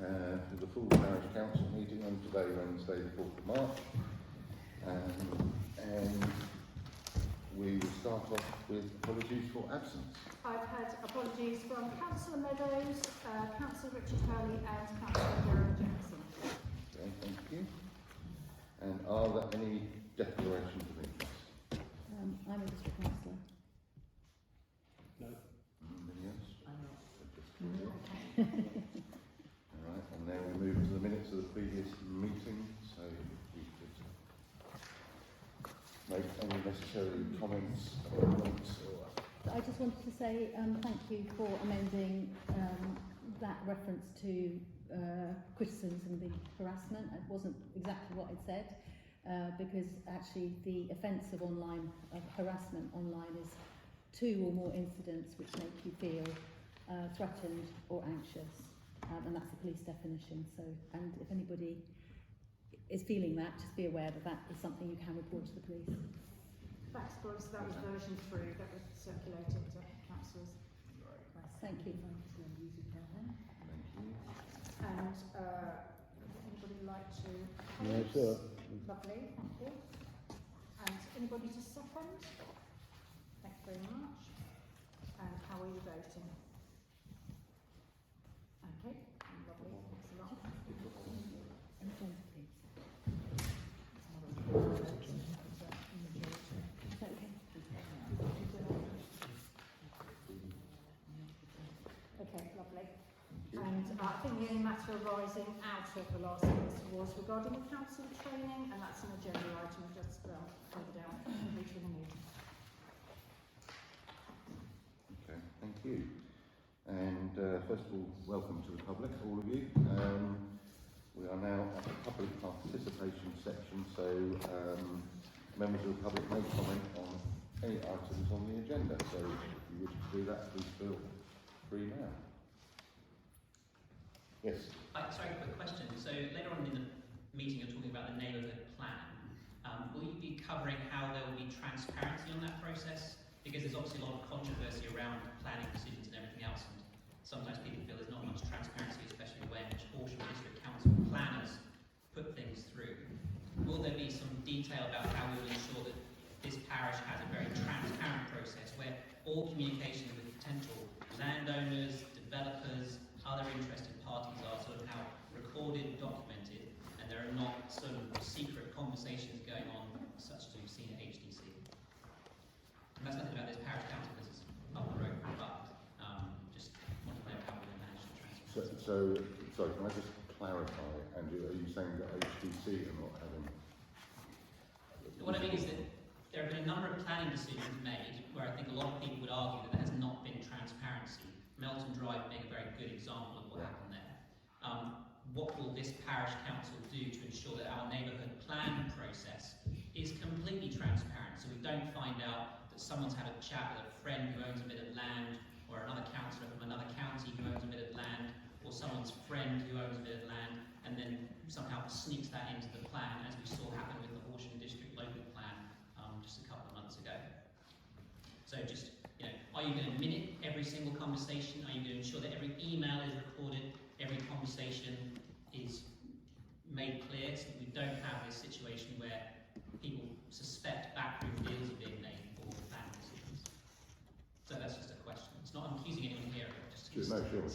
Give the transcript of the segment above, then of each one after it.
to the full Parish Council meeting on today, Wednesday the 4th of March. And we will start off with apologies for absence. I've had apologies from Councillor Meadows, Councillor Richard Hurley and Councillor Darren Jackson. Okay, thank you. And are there any declarations of interest? I'm a district councillor. No. Anybody else? I'm not. Alright, and then we move to the minutes of the previous meeting, so we could make any necessary comments, amendments, or... I just wanted to say thank you for amending that reference to criticisms and the harassment. It wasn't exactly what it said, because actually the offence of harassment online is 2 or more incidents which make you feel threatened or anxious, and that's the police definition. So, and if anybody is feeling that, just be aware that that is something you can report to the police. Thanks, Boris. That was version 3 that was circulated to councillors. Thank you. Thank you. And would anybody like to comment? No, sure. Lovely, thank you. And anybody to second? Thank you very much. And how are you voting? Okay, lovely, thanks a lot. Okay, lovely. And I think the only matter arising out of the last case was regarding the council training, and that's an agenda item just further down later in the meeting. Okay, thank you. And first of all, welcome to the public, all of you. We are now at the public participation section, so members of the public may comment on any items on the agenda. So if you wish to do that, please feel free now. Yes. Sorry, quick question. So later on in the meeting, you're talking about the neighbourhood plan. Will you be covering how there will be transparency on that process? Because there's obviously a lot of controversy around planning decisions and everything else, and sometimes people feel there's not much transparency, especially when portion of district council planners put things through. Will there be some detail about how we will ensure that this parish has a very transparent process where all communication with potential landowners, developers, other interested parties are sort of now recorded, documented, and there are not sort of secret conversations going on such as we've seen at HDC? And that's nothing about this parish council, this is up the road, but just want to know how we're going to manage the transfer. So, sorry, can I just clarify, Andrew, are you saying that HDC are not having... What I mean is that there have been a number of planning decisions made where I think a lot of people would argue that there has not been transparency. Melton Drive being a very good example of what happened there. What will this parish council do to ensure that our neighbourhood plan process is completely transparent, so we don't find out that someone's had a chat with a friend who owns a bit of land, or another councillor from another county who owns a bit of land, or someone's friend who owns a bit of land, and then somehow sneaks that into the plan, as we saw happen with the Horsham District Local Plan just a couple of months ago. So just, are you going to minute every single conversation? Are you going to ensure that every email is recorded, every conversation is made clear, so that we don't have this situation where people suspect backroom deals are being made for planning decisions? So that's just a question. It's not accusing anyone here, just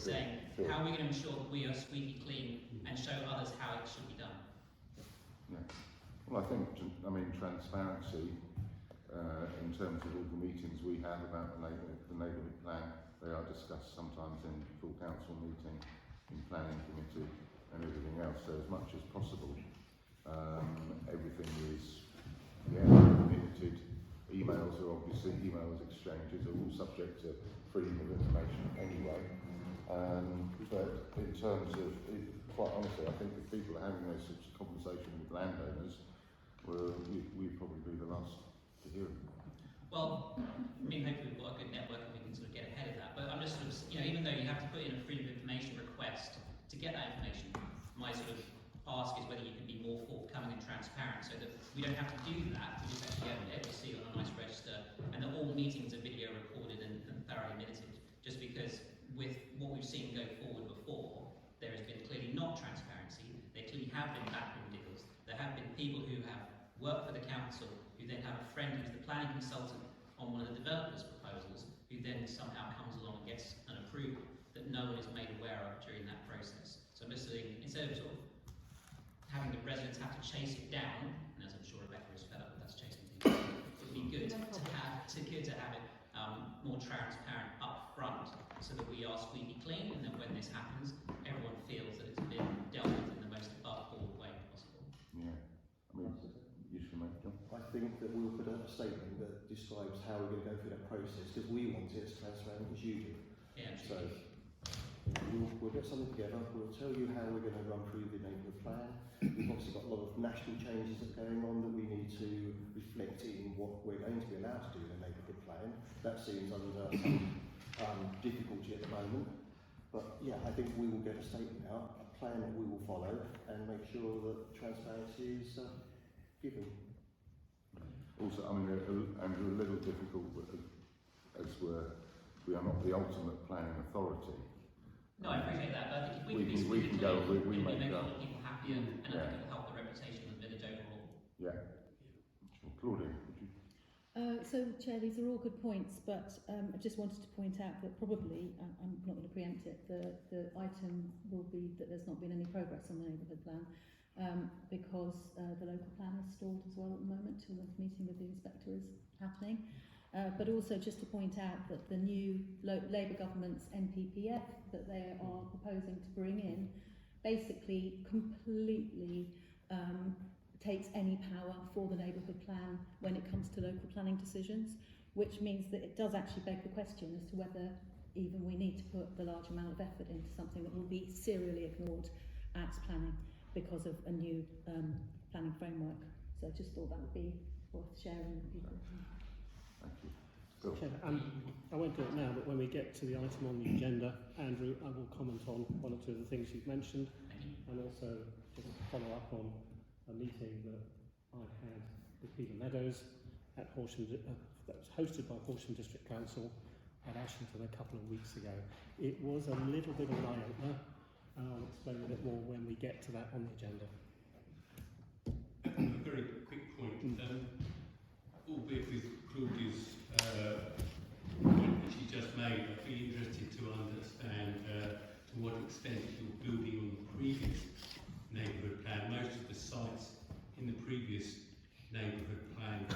saying how are we going to ensure that we are squeaky clean and show others how it should be done? Yeah. Well, I think, transparency in terms of all the meetings we have about the neighbourhood plan, they are discussed sometimes in full council meeting, in planning committee and everything else. So as much as possible, everything is limited. Emails exchanges are all subject to freedom of information anyway. But in terms of, quite honestly, I think if people are having those sorts of conversations with landowners, we'd probably be the last to hear them. Well, hopefully we've got a good network and we can sort of get ahead of that. But I'm just sort of, even though you have to put in a freedom of information request to get that information, my sort of ask is whether you can be more forthcoming and transparent so that we don't have to do that. We just actually get it, we see it on a nice register, and that all meetings are video recorded and thoroughly minuted. Just because with what we've seen go forward before, there has been clearly not people who have worked for the council, who then have a friend who's the planning consultant on one of the developers' proposals, who then somehow comes along and gets an approval that no one is made aware of during that process. So I'm just saying, instead of sort of having the residents have to chase it down, and as I'm sure Rebecca is fed up with us chasing things, it would be good to have it more transparent up front, so that we are squeaky clean, and then when this happens, everyone feels that it's been dealt with in the most above-board way possible. Yeah. I mean, you should make John. I think that we'll put out a statement that describes how we're going to go through that process, because we want it as transparent as you do. Yeah, I'm So sure. we'll get something together, we'll tell you how we're going to run through the neighbourhood plan. We've obviously got a lot of national changes that are going on that we need to reflect in what we're going to be allowed to do in a neighbourhood plan. That seems under some difficulty at the moment. But yeah, I think we will get a statement out, a plan that we will follow, and make sure that transparency is given. Also, I mean, Andrew, a little difficult as we are not the ultimate planning authority. No, I appreciate that, but I think if We we can can go, we we make make a go. lot of people happier, and I Yeah. think it will help the reputation of the village overall. Yeah. Sure. Claudia, would you? So, Chair, these are all good points, but I just wanted to point out that probably, I'm not going to preempt it, the item will be that there's not been any progress on the neighbourhood plan, because the local plan is stalled as well at the moment till the meeting with the inspector is happening. But also just to point out that the new Labour government's NPPF that they are proposing to bring in basically completely takes any power for the neighbourhood plan when it comes to local planning decisions, which means that it does actually beg the question as to whether even we need to put the large amount of effort into something that will be serially ignored at planning because of a new planning framework. So I just thought that would be worth sharing with people. Thank you. Bill. Chair, I won't do it now, but when we get to the item on the agenda, Andrew, I will comment on one or two of the things you've mentioned, Thank you. and also just follow up on a meeting that I had with Peter Meadows at Horsham, that was hosted by Horsham District Council at Ashington a couple of weeks ago. It was a little bit of an eye-opener, and I'll explain a bit more when we get to that on the agenda. A very quick point, albeit with Claudia's point which she just made, I'd be interested to understand to what extent you're building on the previous neighbourhood plan. Most of the sites in the previous neighbourhood plan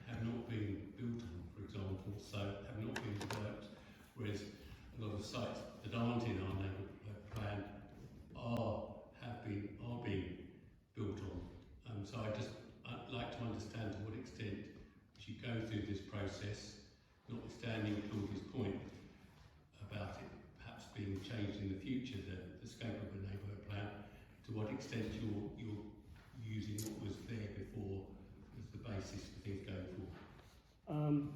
have not been built on, for example, so have not been developed, whereas a lot of sites that aren't in our neighbourhood plan are being built on. So I'd like to understand to what extent, as you go through this process, notwithstanding Claudia's point about it perhaps being changed in the future, the scope of a neighbourhood plan, to what extent you're using what was there before as the basis for things going forward.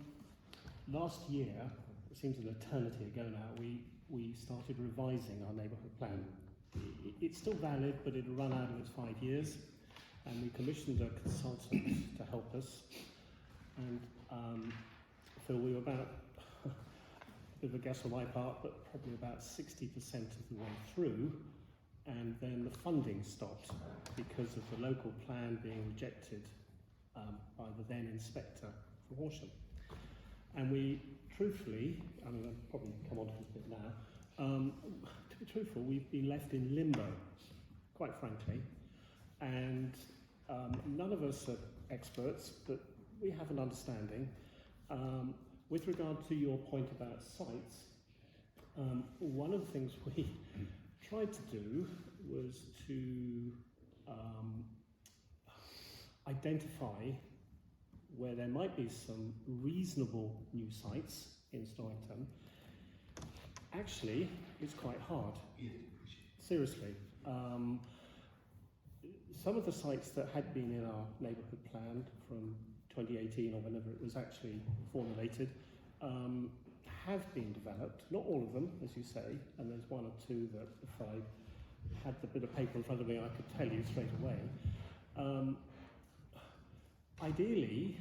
Last year, it seems an eternity ago now, we started revising our neighbourhood plan. It's still valid, but it'll run out of its 5 years, and we commissioned a consultant to help us. And Phil, we were about, a bit of a guess on my part, but probably about 60% of the way through, and then the funding stopped because of the local plan being rejected by the then inspector for Horsham. And we, truthfully, I mean, I'll probably come on to this a bit now, to be truthful, we've been left in limbo, quite frankly, and none of us are experts, but we have an understanding. With regard to your point about sites, one of the things we tried to do was to identify where there might be some reasonable new sites in Storrington. Actually, it's quite hard. Seriously. Some of the sites that had been in our neighbourhood plan from 2018 or whenever it was actually formulated have been developed. Not all of them, as you say, and there's one or two that if I had the bit of paper in front of me I could tell you straight away. Ideally,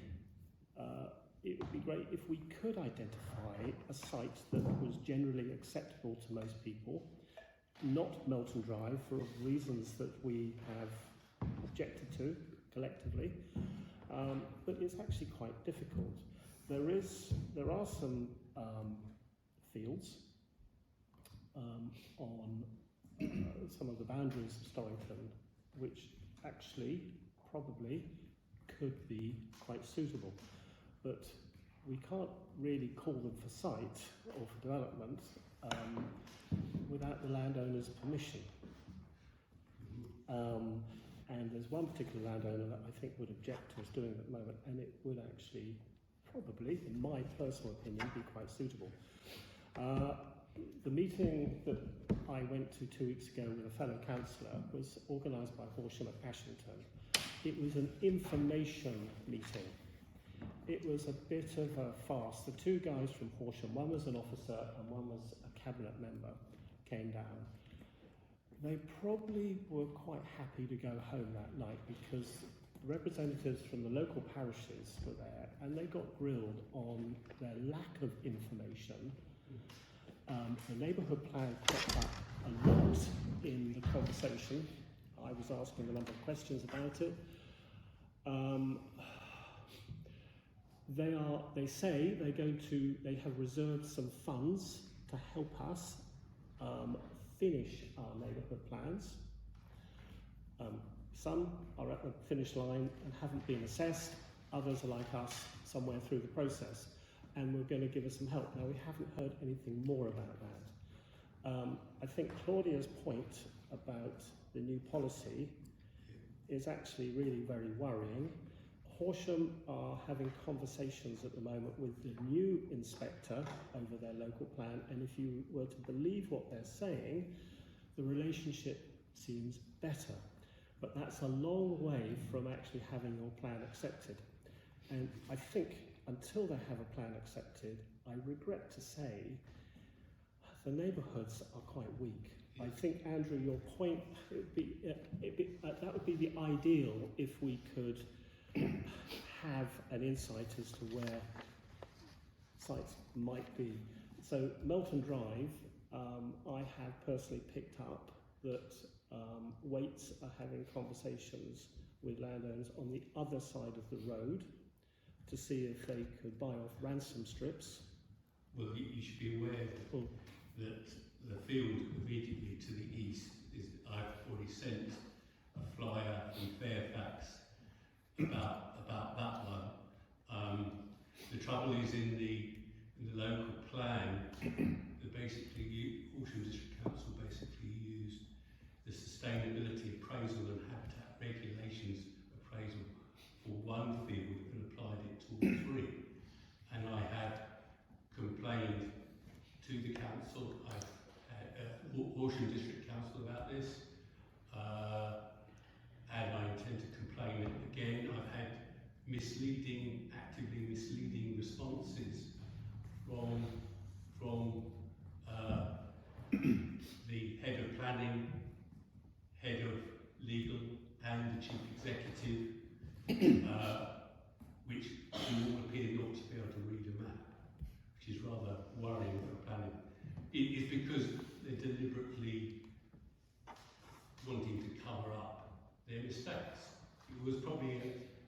it would be great if we could identify a site that was generally acceptable to most people, not Melton Drive for reasons that we have objected to, collectively, but it's actually quite difficult. There are some fields on some of the boundaries of Storrington which actually probably could be quite suitable, but we can't really call them for site or for development without the landowner's permission. And there's one particular landowner that I think would object to us doing it at the moment, and it would actually probably, in my personal opinion, be quite suitable. The meeting that I went to 2 weeks ago with a fellow councillor was organised by Horsham at Ashington. It was an information meeting. It was a bit of a farce. The two guys from Horsham, one was an officer and one was a cabinet member, came down. They probably were quite happy to go home that night because representatives from the local parishes were there and they got grilled on their lack of information. The neighbourhood plan cropped up a lot in the conversation. I was asking a number of questions about it. They say they have reserved some funds to help us finish our neighbourhood plans. Some are at the finish line and haven't been assessed, others are like us, somewhere through the process, and we're going to give us some help. Now, we haven't heard anything more about that. I think Claudia's point about the new policy is actually really very worrying. Horsham are having conversations at the moment with the new inspector over their local plan, and if you were to believe what they're saying, the relationship seems better. But that's a long way from actually having your plan accepted. And I think until they have a plan accepted, I regret to say, the neighbourhoods are quite weak. I think, Andrew, your point, that would be the ideal if we could have an insight as to where sites might be. So Melton Drive, I have personally picked up that Waits are having conversations with landowners on the other side of the road to see if they could buy off ransom strips. Well, you should be aware that the field immediately to the east is, I've already sent a flyer from Fairfax about that one. The trouble is in the local plan, Horsham District Council basically used the sustainability appraisal and habitat regulations appraisal for one field and applied it to all three. And I had complained to the council, I've had Horsham District Council about this, and I intend to complain again. I've had actively misleading responses from the head of planning, head of legal, and the chief executive, which all appear not to be able to read a map, which is rather worrying for planning. It is because they're deliberately wanting to cover up their mistakes. It was probably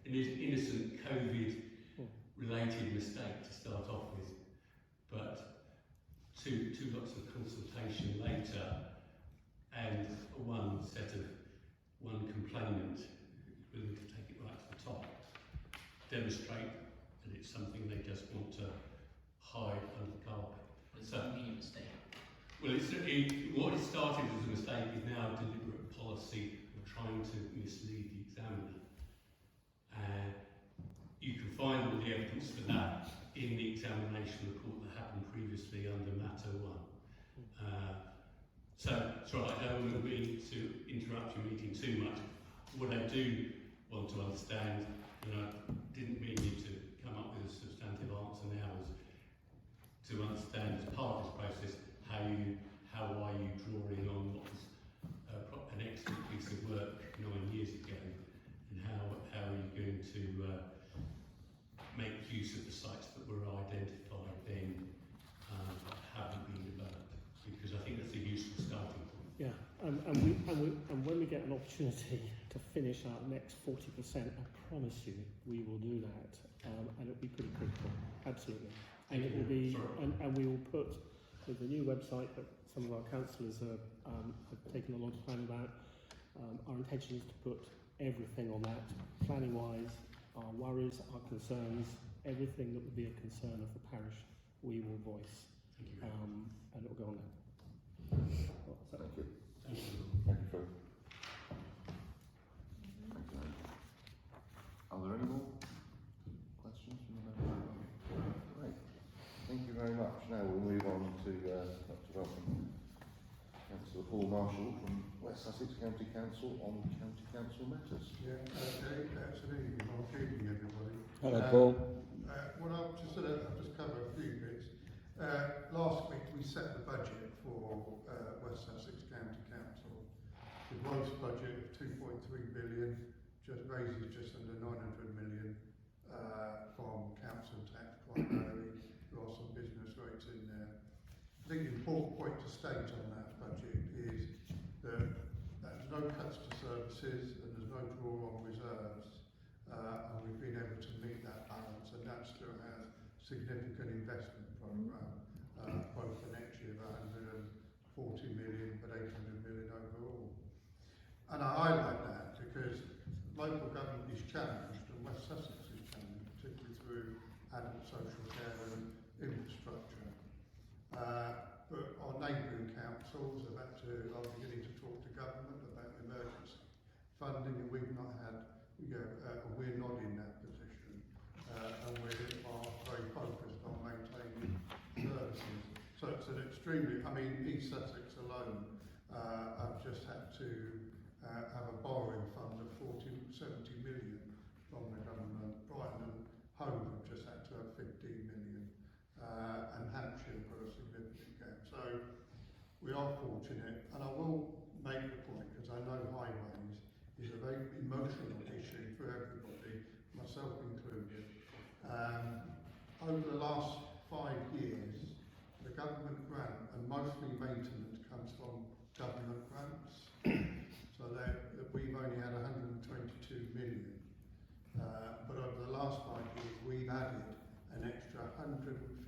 an innocent COVID-related mistake to start off with, but two lots of consultation later, and one complainant willing to take it right to the top, demonstrate that it's something they just want to hide under the carpet. It's a mistake. Well, what it started as a mistake is now a deliberate policy of trying to mislead the examiner. You can find all the evidence for that in the examination report that happened previously under Matter 1. Sorry, I don't want to interrupt your meeting too much. What I do want to understand, and I didn't mean you to come up with a substantive answer now, is to understand as part of this process how are you drawing on what was an excellent piece of work 9 years ago, and how are you going to make use of the sites that were identified then that haven't been developed, because I think that's a useful starting point. Yeah, And when we get an opportunity to finish our next 40%, I promise you we will do that, and it'll be pretty critical, absolutely. And it will be, and we will put with the new website that some of our councillors have taken a lot of time about. Our intention is to put everything on that, planning-wise, our worries, our concerns, everything that would be a concern of the parish, we will voice, and it will go on there. Thank you. Thank you. Thank you, Phil. Thank you. Are there any more questions from the members? Great. Thank you very much. Now we'll move on to welcome Councillor Paul Marshall from West Sussex County Council on County Council matters. Yeah, okay, absolutely. Well, good evening, everybody. Hello, Paul. Well, I'll just cover a few bits. Last week we set the budget for West Sussex County Council. The gross budget of 2.3 billion raises just under 900 million from council tax primarily. There are some business rates in there. I think the important point to state on that budget is that there's no cuts to services and there's no draw on reserves, and we've been able to meet that balance, and that still has significant investment programme, both for next year of 140 million, but 800 million overall. And I highlight that because local government is challenged, and West Sussex is challenged, particularly through adult social care and infrastructure. But our neighbouring councils are beginning to talk to government about emergency funding, and we've not had, we're not in that position, and we are very focused on maintaining services. So it's an extremely, East Sussex alone, I've just had to have a borrowing fund of 70 million from the government. Brighton and Hove have just had to have 15 million, and Hampshire have got a significant gap. So we are fortunate, and I will make the point, because I know highways is a very emotional issue for everybody, myself included. Over the last 5 years, the government grant, and mostly maintenance comes from government grants, so that we've only had 122 million. But over the last 5 years, we've added an extra 151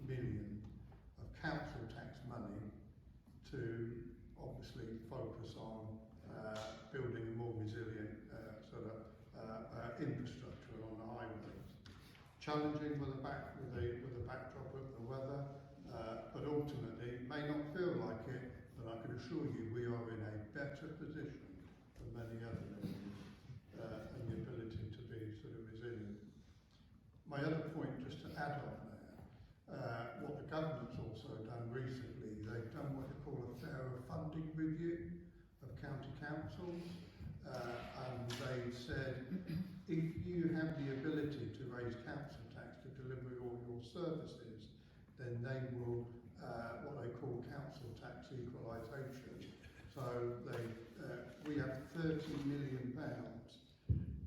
million of council tax money to obviously focus on building a more resilient infrastructure on the highways. Challenging with the backdrop of the weather, but ultimately it may not feel like it, but I can assure you we are in a better position than many other areas, and the ability to be sort of resilient. My other point, just to add on there, what the government's also done recently, they've done what they call a fairer funding review of county councils, and they said if you have the ability to raise council tax to deliver all your services, then they will what they call council tax equalisation. So we have £30 million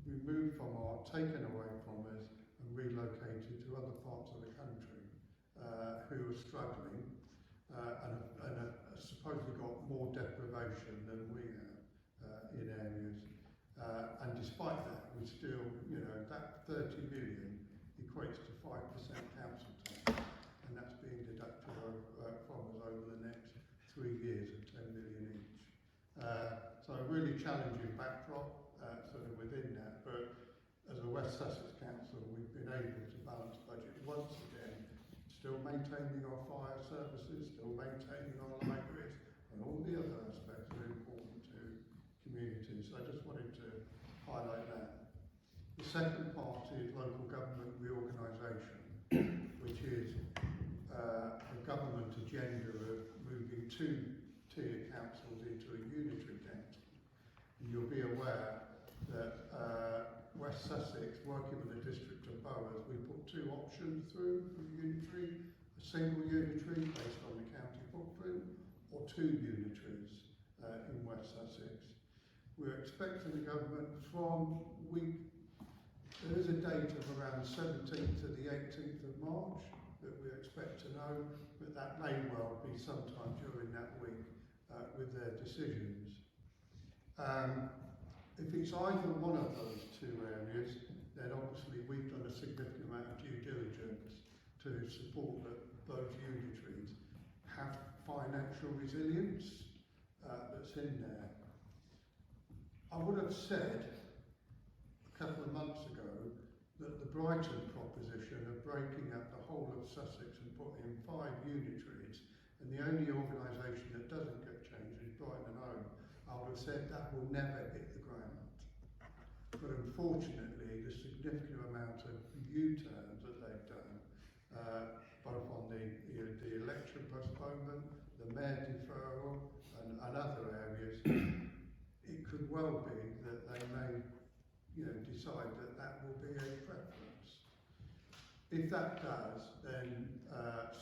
removed from taken away from us and relocated to other parts of the country who are struggling and have supposedly got more deprivation than we have in areas. And despite that, we still, that 30 million equates to 5% council tax, and that's being deducted from us over the next 3 years of 10 million each. So a really challenging backdrop sort of within that, but as a West Sussex Council, we've been able to balance budget once again, still maintaining our fire services, still maintaining our libraries, and all the other aspects that are important to communities. So I just wanted to highlight that. The second part is local government reorganisation, which is a government agenda of moving 2-tier councils into a unitary council. And you'll be aware that West Sussex, working with the district of boroughs, we put 2 options through for unitary, a single unitary based on the county footprint, or 2 unitaries in West Sussex. We're expecting the government there is a date of around 17th to the 18th of March that we expect to know, but that may well be sometime during that week with their decisions. If it's either one of those two areas, then obviously we've done a significant amount of due diligence to support that those unitaries have financial resilience that's in there. I would have said a couple of months ago that the Brighton proposition of breaking up the whole of Sussex and putting in 5 unitaries, and the only organisation that doesn't get changed is Brighton and Home, I would have said that will never hit the ground. But unfortunately, the significant amount of U-turns that they've done, both on the election postponement, the mayor deferral, and other areas, it could well be that they may, decide that that will be a preference. If that does, then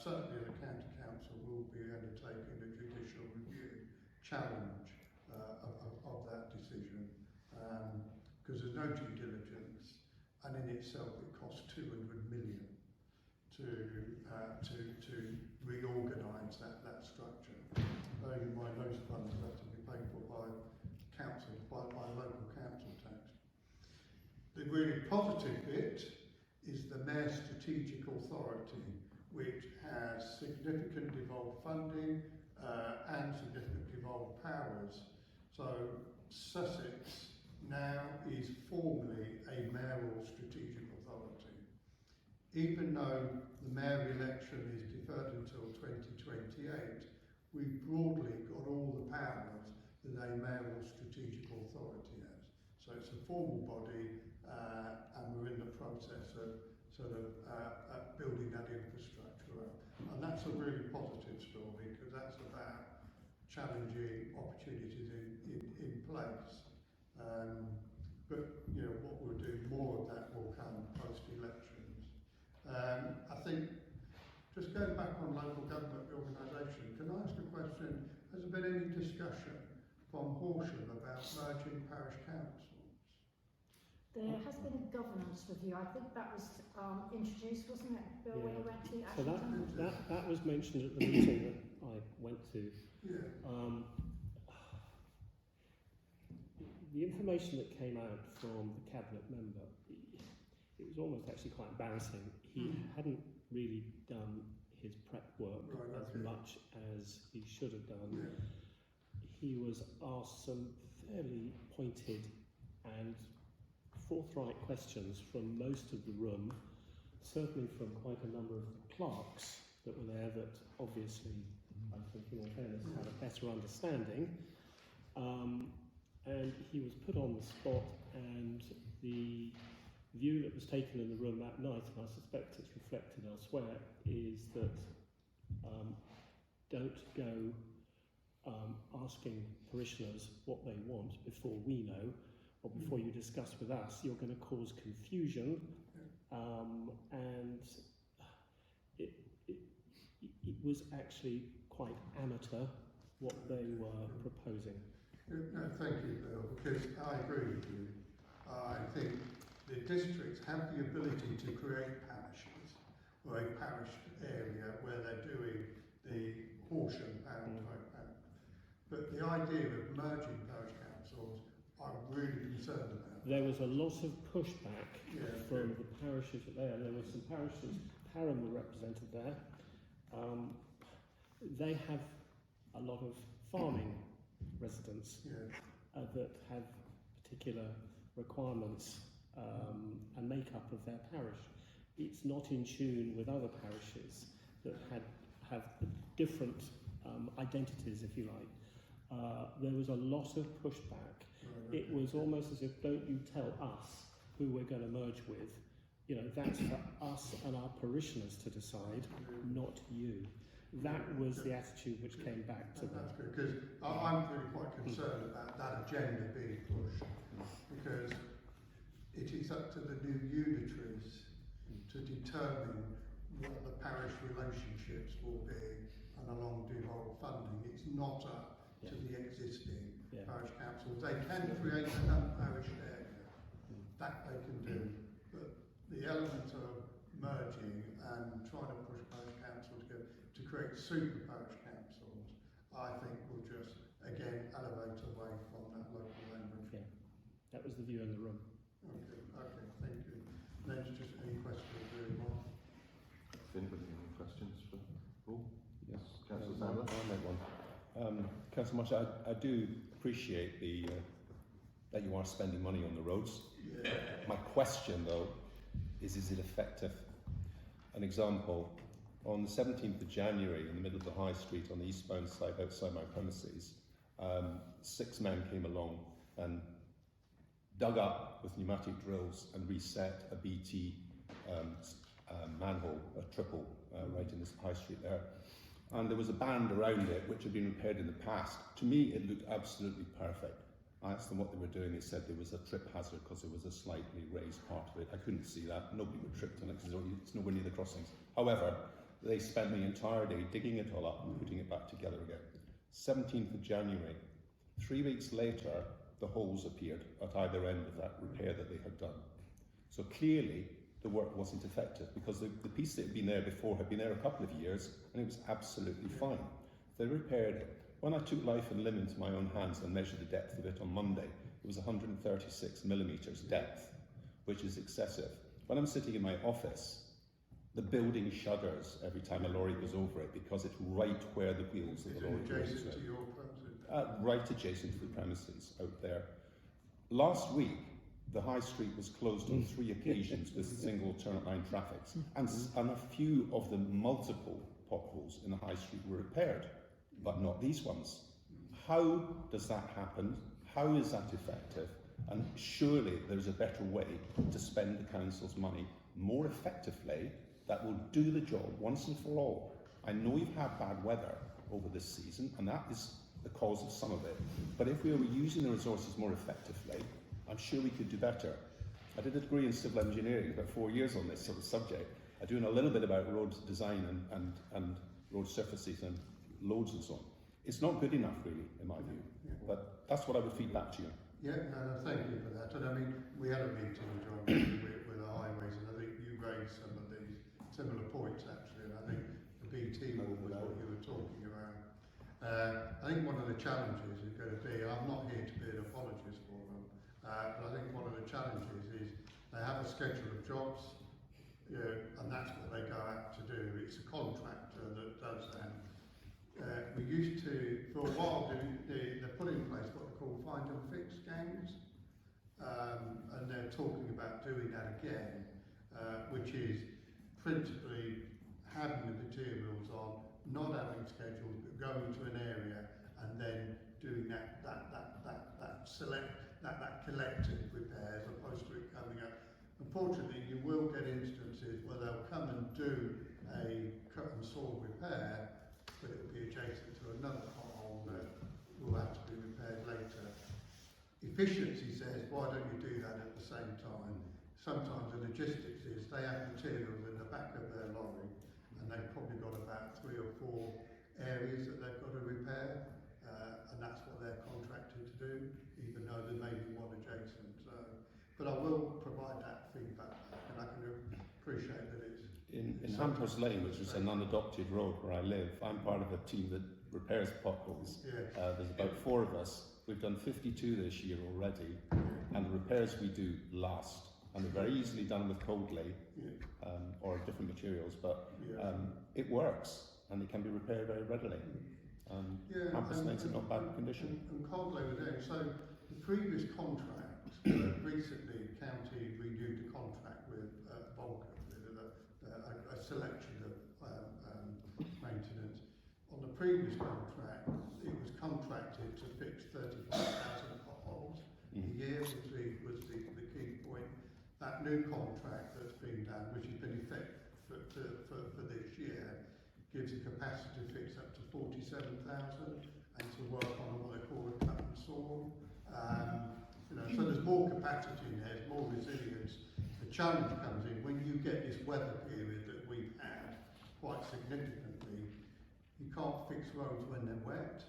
certainly the county council will be undertaking a judicial review challenge of that decision, because there's no due diligence, and in itself it costs 200 million to reorganise that structure. Bearing in mind those funds have to be paid for by council, by local council tax. The really positive bit is the Mayor's Strategic Authority, which has significant devolved funding and significant devolved powers. So Sussex now is formally a mayoral strategic authority. Even though the mayor election is deferred until 2028, we've broadly got all the powers that a mayoral strategic authority has. So it's a formal body, and we're in the process of building that infrastructure up. And that's a really positive story, because that's about challenging opportunities in place. But what we'll do, more of that will come post-elections. I think, just going back on local government reorganisation, can I ask a question? Has there been any discussion from Horsham about merging parish councils? There has been a governance review. I think that was introduced, wasn't it, Bill, when you went to So Ashington? that was mentioned at the meeting that I went to. Yeah. The information that came out from the cabinet member, it was almost actually quite embarrassing. He hadn't really done his prep work as much as he should have done. Yeah. He was asked some fairly pointed and forthright questions from most of the room, certainly from quite a number of the clerks that were there that obviously, I think in all fairness, had a better understanding. And he was put on the spot, and the view that was taken in the room that night, and I suspect it's reflected elsewhere, is that don't go asking parishioners what they want before we know, or before you discuss with us. You're going to cause confusion, and it was actually quite amateur what they were proposing. No, thank you, Bill, because I agree with you. I think the districts have the ability to create parishes, or a parish area where they're doing the Horsham pound type pound. But the idea of merging parish councils, I'm really concerned about. There was a lot of pushback from the parishes there. There were some parishes, Parish were represented there. They have a lot of farming residents that have particular requirements and makeup of their parish. It's not in tune with other parishes that have different identities, if you like. There was a lot of pushback. It was almost as if, don't you tell us who we're going to merge with. That's for us and our parishioners to decide, not you. That was the attitude which came back to them. That's good, because I'm really quite concerned about that agenda being pushed, because it is up to the new unitaries to determine what the parish relationships will be and along devolved funding. It's not up to the existing parish councils. They can create an unparished area, that they can do, but the element of merging and trying to push parish councils to create super parish councils, I think will just, again, elevate away from that local language. Yeah, that was the view in the room. Okay, thank you. Then just any questions really, Mark? If anybody has any questions for Paul? Yes, Councillor I'll Sandler? make one. Councillor Marsh, I do appreciate that you are spending money on the roads. Yeah. My question, though, is it effective? An example, on the 17th of January, in the middle of the High Street on the eastbound side outside my premises, 6 men came along and dug up with pneumatic drills and reset a BT manhole, a triple, right in this High Street there. And there was a band around it which had been repaired in the past. To me, it looked absolutely perfect. I asked them what they were doing. They said there was a trip hazard because there was a slightly raised part of it. I couldn't see that. Nobody would trip on it because it's nowhere near the crossings. However, they spent the entire day digging it all up and putting it back together again. 17th of January. 3 weeks later, the holes appeared at either end of that repair that they had done. So clearly, the work wasn't effective because the piece that had been there before had been there a couple of years and it was absolutely fine. They repaired it. When I took life and limb into my own hands and measured the depth of it on Monday, it was 136 millimetres depth, which is excessive. When I'm sitting in my office, the building shudders every time a lorry goes over it because it's right where the wheels of the lorry goes. Adjacent to your premises? Right adjacent to the premises out there. Last week, the High Street was closed on 3 occasions with single turn line traffic, and a few of the multiple potholes in the High Street were repaired, but not these ones. How does that happen? How is that effective? And surely there's a better way to spend the council's money more effectively that will do the job once and for all. I know you've had bad weather over this season, and that is the cause of some of it. But if we were using the resources more effectively, I'm sure we could do better. I did a degree in civil engineering, about 4 years on this sort of subject. I'm doing a little bit about road design and road surfaces and loads and so on. It's not good enough, really, in my view. But that's what I would feed back to you. Yeah, no, thank you for that. And I mean, we had a meeting, John, with the highways, and I think you raised some of these similar points actually, and I think the BT was what you were talking about. I think one of the challenges is going to be, I'm not here to be an apologist for them, but I think one of the challenges is they have a schedule of jobs, you know, and that's what they go out to do. It's a contractor that does that. We used to, for a while, they put in place what they call find and fix games, and they're talking about doing that again, which is principally having the materials on, not having schedules, but going to an area and then doing that collective repair as opposed to it coming up. Unfortunately, you will get instances where they'll come and do a cut and saw repair, but it will be adjacent to another pothole that will have to be repaired later. Efficiency says, why don't you do that at the same time? Sometimes the logistics is they have materials in the back of their lorry and they've probably got about 3 or 4 areas that they've got to repair, and that's what they're contracted to do, even though there may be one adjacent. But I will provide that feedback, and I can appreciate that it's... In Hampers Lane, which is an unadopted road where I live, I'm part of a team that repairs potholes. Yes. There's about 4 of us. We've done 52 this year already, and the repairs we do last. And they're very easily done with cold lay or different materials, but it works and it can be repaired very readily. Hampers Lane's in not bad condition. And cold lay was there. So the previous contract, recently the county renewed the contract with Volker, a selection of maintenance. On the previous contract, it was contracted to fix 35,000 potholes a year, was the key point. That new contract that's been done, which has been effective for this year, gives a capacity to fix up to 47,000 and to work on what they call a cut and saw. So there's more capacity in there, there's more resilience. The challenge comes in when you get this weather period that we've had quite significantly. You can't fix roads when they're wet.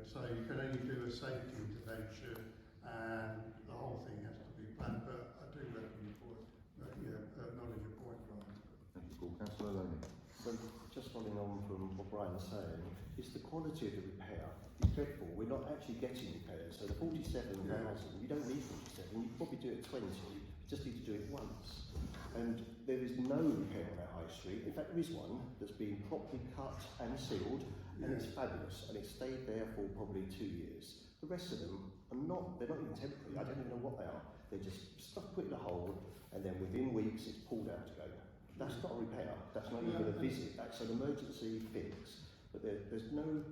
So you can only do a safety intervention, and the whole thing has to be planned. But I do reckon you acknowledge your point, Ryan. Thank you, Paul. Councillor Loney. just following on from what Brian's saying, is the quality of the repair is dreadful. We're not actually getting repairs. So the 47,000, you don't need 47, you probably do it 20, you just need to do it once. And there is no repair on our high street. In fact, there is one that's been properly cut and sealed, and it's fabulous, and it's stayed there for probably 2 years. The rest of them are not, they're not even temporary, I don't even know what they are. They're just stuff put in a hole, and then within weeks it's pulled out again. That's not a repair, that's not even a visit, that's an emergency fix. But there's no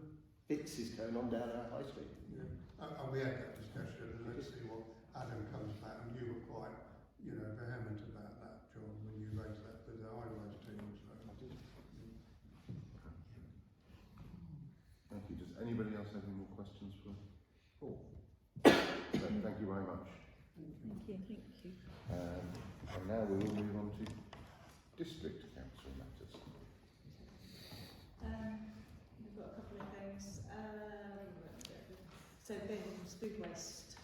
fixes going on down our high street. Yeah. And we had that discussion, and let's see what Adam comes back, and you were quite, vehement about that, John, when you raised that with the high-rise team. So. Thank you. Does anybody else have any more questions for Paul? Thank you very much. Thank you. And now we will move on to District Council matters. We've got a couple of things. So bins, food waste.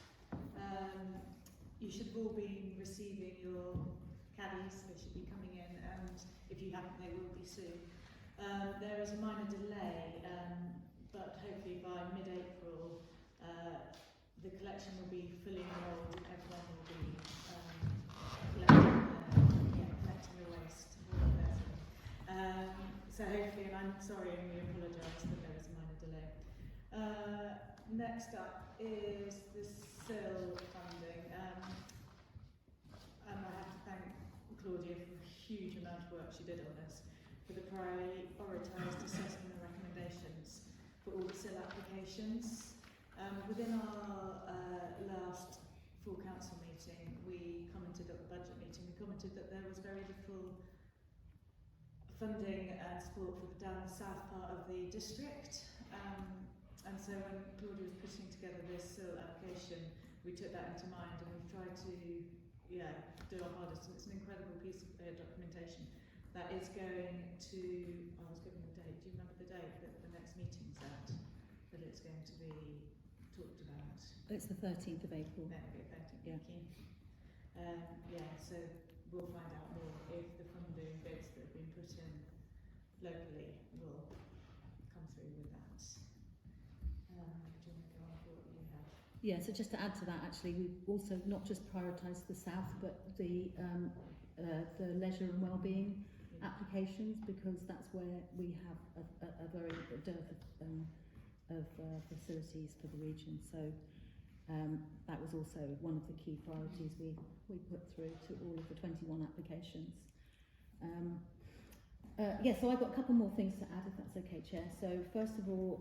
You should have all been receiving your caddies. They should be coming in, and if you haven't, they will be soon. There is a minor delay, but hopefully by mid-April, the collection will be fully enrolled. Everyone will be collecting the waste. So hopefully, and I'm sorry and we apologise that there is a minor delay. Next up is the SIL funding. And I have to thank Claudia for a huge amount of work she did on this, for the prioritised assessment and recommendations for all the SIL applications. Within our last full council meeting, we commented at the budget meeting, that there was very little funding and support for down the south part of the district. And so when Claudia was putting together this SIL application, we took that into mind and we've tried to do our hardest. And it's an incredible piece of documentation that is going to, I was given a date, do you remember the date that the next meeting's at? That it's going to be talked about? It's the 13th of April. That will be effective, Yeah. thank you. So we'll find out more if the funding bids that have been put in locally will come through with that. Do you want to go on for what you have? Yeah, so just to add to that, actually, we've also not just prioritised the south, but the leisure and wellbeing applications, because that's where we have a very dearth of facilities for the region. So that was also one of the key priorities we put through to all of the 21 applications. So I've got a couple more things to add, if that's okay, Chair. So first of all,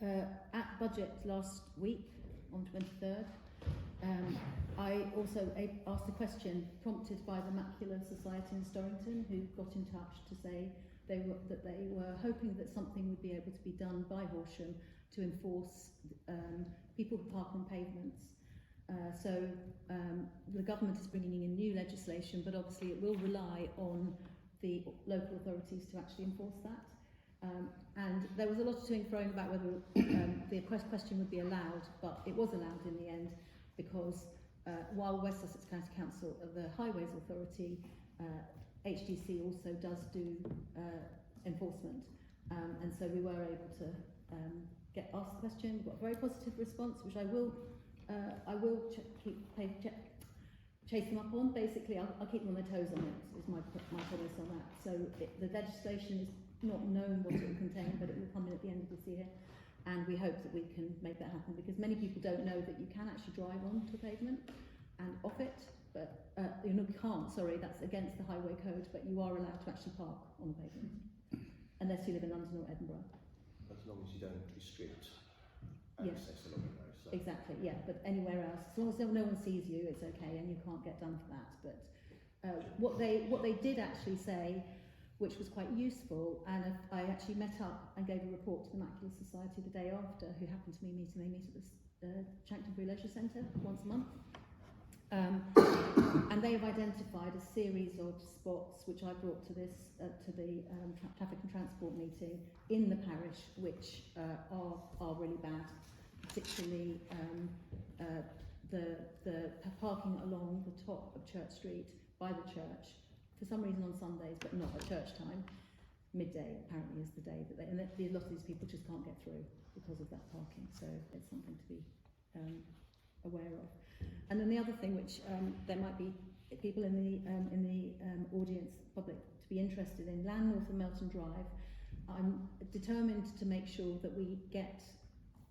at budget last week on 23rd, I also asked a question prompted by the Macular Society in Storrington, who got in touch to say they were hoping that something would be able to be done by Horsham to enforce people who park on pavements. So the government is bringing in new legislation, but obviously it will rely on the local authorities to actually enforce that. And there was a lot of to and fro about whether the question would be allowed, but it was allowed in the end, because while West Sussex County Council, the Highways Authority, HDC also does do enforcement, and so we were able to ask the question. We got a very positive response, which I will chase them up on. Basically, I'll keep them on their toes on it, is my promise on that. So the legislation is not known what it will contain, but it will come in at the end of this year, and we hope that we can make that happen, because many people don't know that you can actually drive onto the pavement and off it, but you can't, sorry, that's against the highway code, but you are allowed to actually park on the pavement, unless you live in London or Edinburgh. As long as you don't restrict access along the road. So. Exactly, yeah, but anywhere else, as long as no one sees you, it's okay, and you can't get done for that. But what they did actually say, which was quite useful, and I actually met up and gave a report to the Macular Society the day after, who happened to be meeting. They meet at the Chanctonbury Leisure Centre once a month, and they have identified a series of spots which I brought to this to the traffic and transport meeting in the parish, which are really bad, particularly the parking along the top of Church Street by the church for some reason on Sundays, but not at church time. Midday apparently is the day that they, and a lot of these people just can't get through because of that parking. So it's something to be aware of. And then the other thing, which there might be people in the audience, public, to be interested in, land north of Melton Drive. I'm determined to make sure that we get,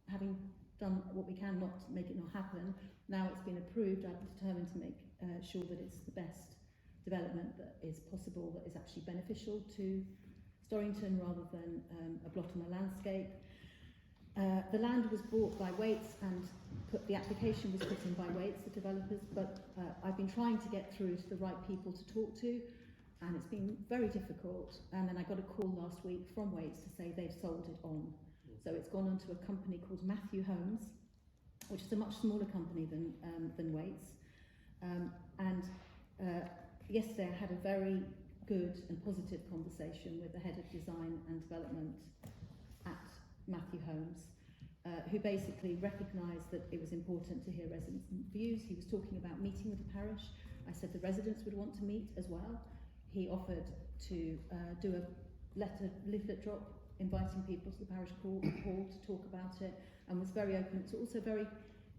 having done what we can not to make it not happen, now it's been approved, I'm determined to make sure that it's the best development that is possible, that is actually beneficial to Storrington rather than a blot on the landscape. The land was bought by Waits and the application was put in by Waits, the developers, but I've been trying to get through to the right people to talk to, and it's been very difficult. And then I got a call last week from Waits to say they've sold it on. So it's gone on to a company called Matthew Homes, which is a much smaller company than Waits. Yesterday I had a very good and positive conversation with the head of design and development at Matthew Homes, who basically recognised that it was important to hear residents' views. He was talking about meeting with the parish. I said the residents would want to meet as well. He offered to do a leaflet drop inviting people to the parish hall to talk about it, and was very open. So also very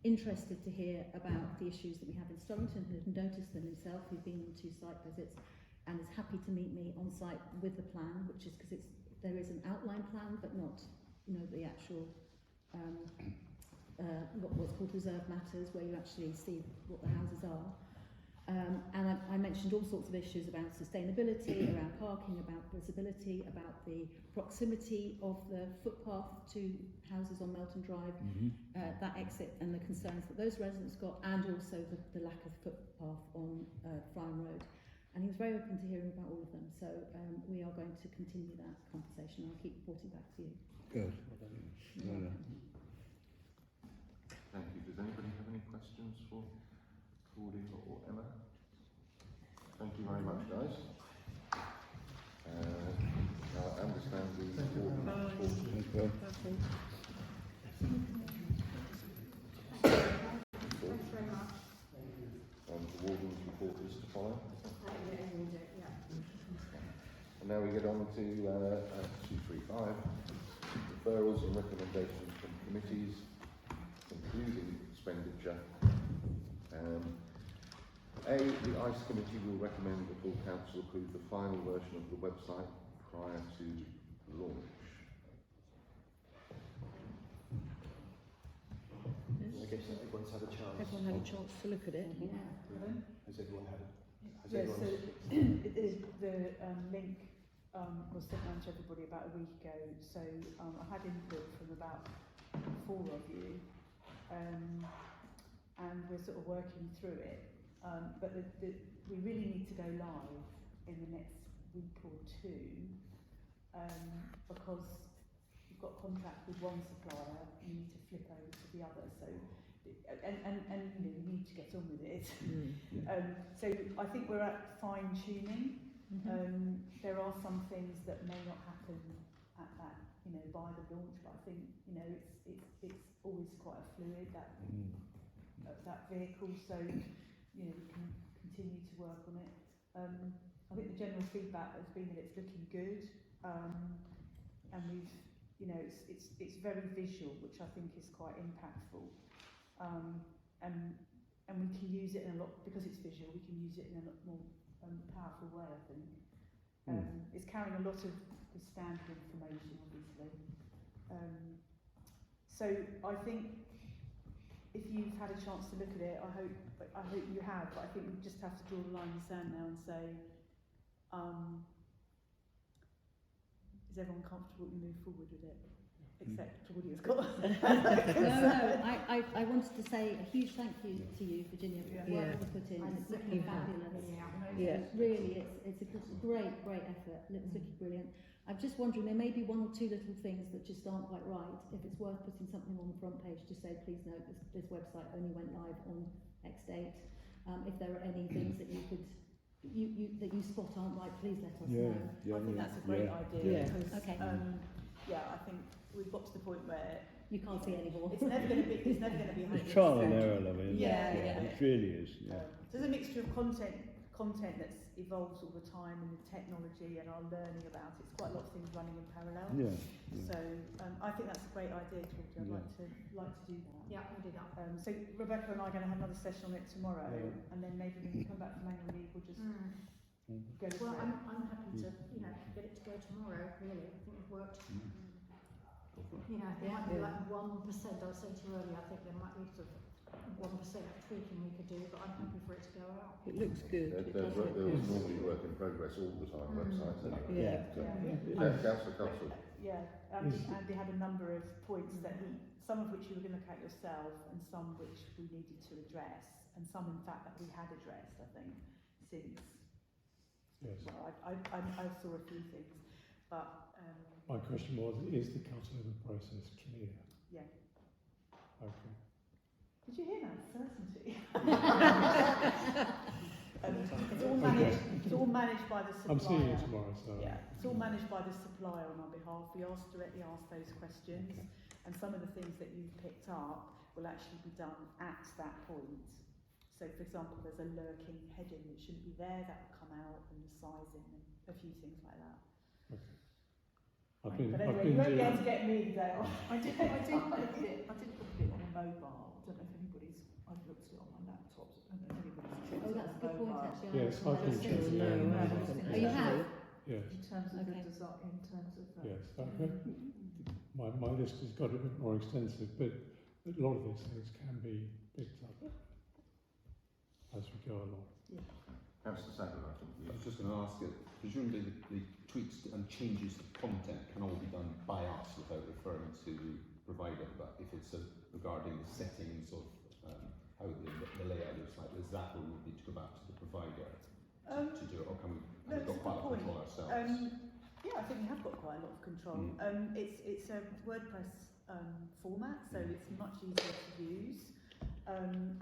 interested to hear about the issues that we have in Storrington, who had noticed them himself, who'd been on 2 site visits, and is happy to meet me on site with the plan, which is because there is an outline plan, but not, the actual what's called reserve matters, where you actually see what the houses are. And I mentioned all sorts of issues about sustainability, around parking, about visibility, about the proximity of the footpath to houses on Melton Drive, that exit and the concerns that those residents got, and also the lack of footpath on Friam Road. And he was very open to hearing about all of them. So we are going to continue that conversation. I'll keep reporting back to you. Good. Thank you. Does anybody have any questions for Claudia or Emma? Thank you very much, guys. Now I understand the Thanks very much. The warden's report is to follow. Yeah, we'll do, yeah. And now we get on to 235, referrals and recommendations from committees, including expenditure. A, the ICE committee will recommend the full council approve the final version of the website prior to launch. I guess everyone's had a chance. Everyone had a chance to look at it. Has everyone had it? Yeah, so the link was sent out to everybody about a week ago. So I had input from about 4 of you, and we're sort of working through it. But we really need to go live in the next week or 2 because you've got contract with one supplier, you need to flip over to the other. So and you need to get on with it. So I think we're at fine tuning. There are some things that may not happen at that, by the launch, but I think it's always quite a fluid that vehicle. So we can continue to work on it. I think the general feedback has been that it's looking good, and we've it's very visual, which I think is quite impactful. And we can use it in a lot, because it's visual, we can use it in a lot more powerful way, I think. It's carrying a lot of the standard information, obviously. So I think if you've had a chance to look at it, I hope you have, but I think we just have to draw the line in the sand now and say, is everyone comfortable we move forward with it? Except Claudia's got I wanted to say a huge thank you to you, Virginia, for the work that you put in. It's looking fabulous. Really, it's a great effort. It's looking brilliant. I'm just wondering, there may be 1 or 2 little things that just aren't quite right. If it's worth putting something on the front page to say, please note this website only went live on X date. If there are any things that you could that you spot aren't right, please let us know. I think that's a great idea. Because, okay. I think we've got to the point where you can't see anymore. It's never going to be. It's trial and error, It really is. There's a mixture of content content that's evolves all the time, and the technology and our learning about it. It's quite a lot of things running in parallel. Yeah. So I think that's a great idea, Georgia. I'd like to do that. Yeah, we'll do that. So Rebecca and I are going to have another session on it tomorrow, Yeah. and then maybe when you come back from annual leave, we'll just go Well, through it. I'm happy to, get it to go tomorrow, really. I think we've worked, there might be like 1%, I was saying to you earlier, I think there might be sort of 1% of tweaking we could do, but I'm happy for it to go out. It looks good. There was normally work in progress all the time, websites anyway. Councillor Cotswold. Yeah, Andy had a number of points that some of which you were going to look at yourself, and some which we needed to address, and some in fact that we had addressed, I think, since. Yes. Well, I saw a few things, but My question was, is the cutover process clear? Yeah. Okay. Did you hear that? Certainty. It's all managed by the supplier. I'm seeing you tomorrow, so... Yeah, it's all managed by the supplier on our behalf. We directly ask those questions, and some of the things that you've picked up will actually be done at that point. So, for example, there's a lurking heading that shouldn't be there, that will come out, and the sizing, and a few things like that. Okay. But anyway, you won't be able to get me the day off. I did look at it on a mobile. I don't know if anybody's. I've looked at it on my laptop. I don't know if anybody's checked Oh, it that's a on good point, mobile. actually. Yes, I've been Just checking no, it. I haven't. Oh, you have? Yes. In terms of Okay. the design, in terms of Yes. My list has got a bit more extensive, but a lot of these things can be picked up as we go along. Councillor Sadler, I think. I was just going to ask you, presumably the tweaks and changes to content can all be done by us without referring to the provider, but if it's regarding the settings of how the layout looks like, is that what we would need to go back to the provider to do it, or can we have got quite a lot of control ourselves? Yeah, I think we have got quite a lot of control. It's a WordPress format, so it's much easier to use, and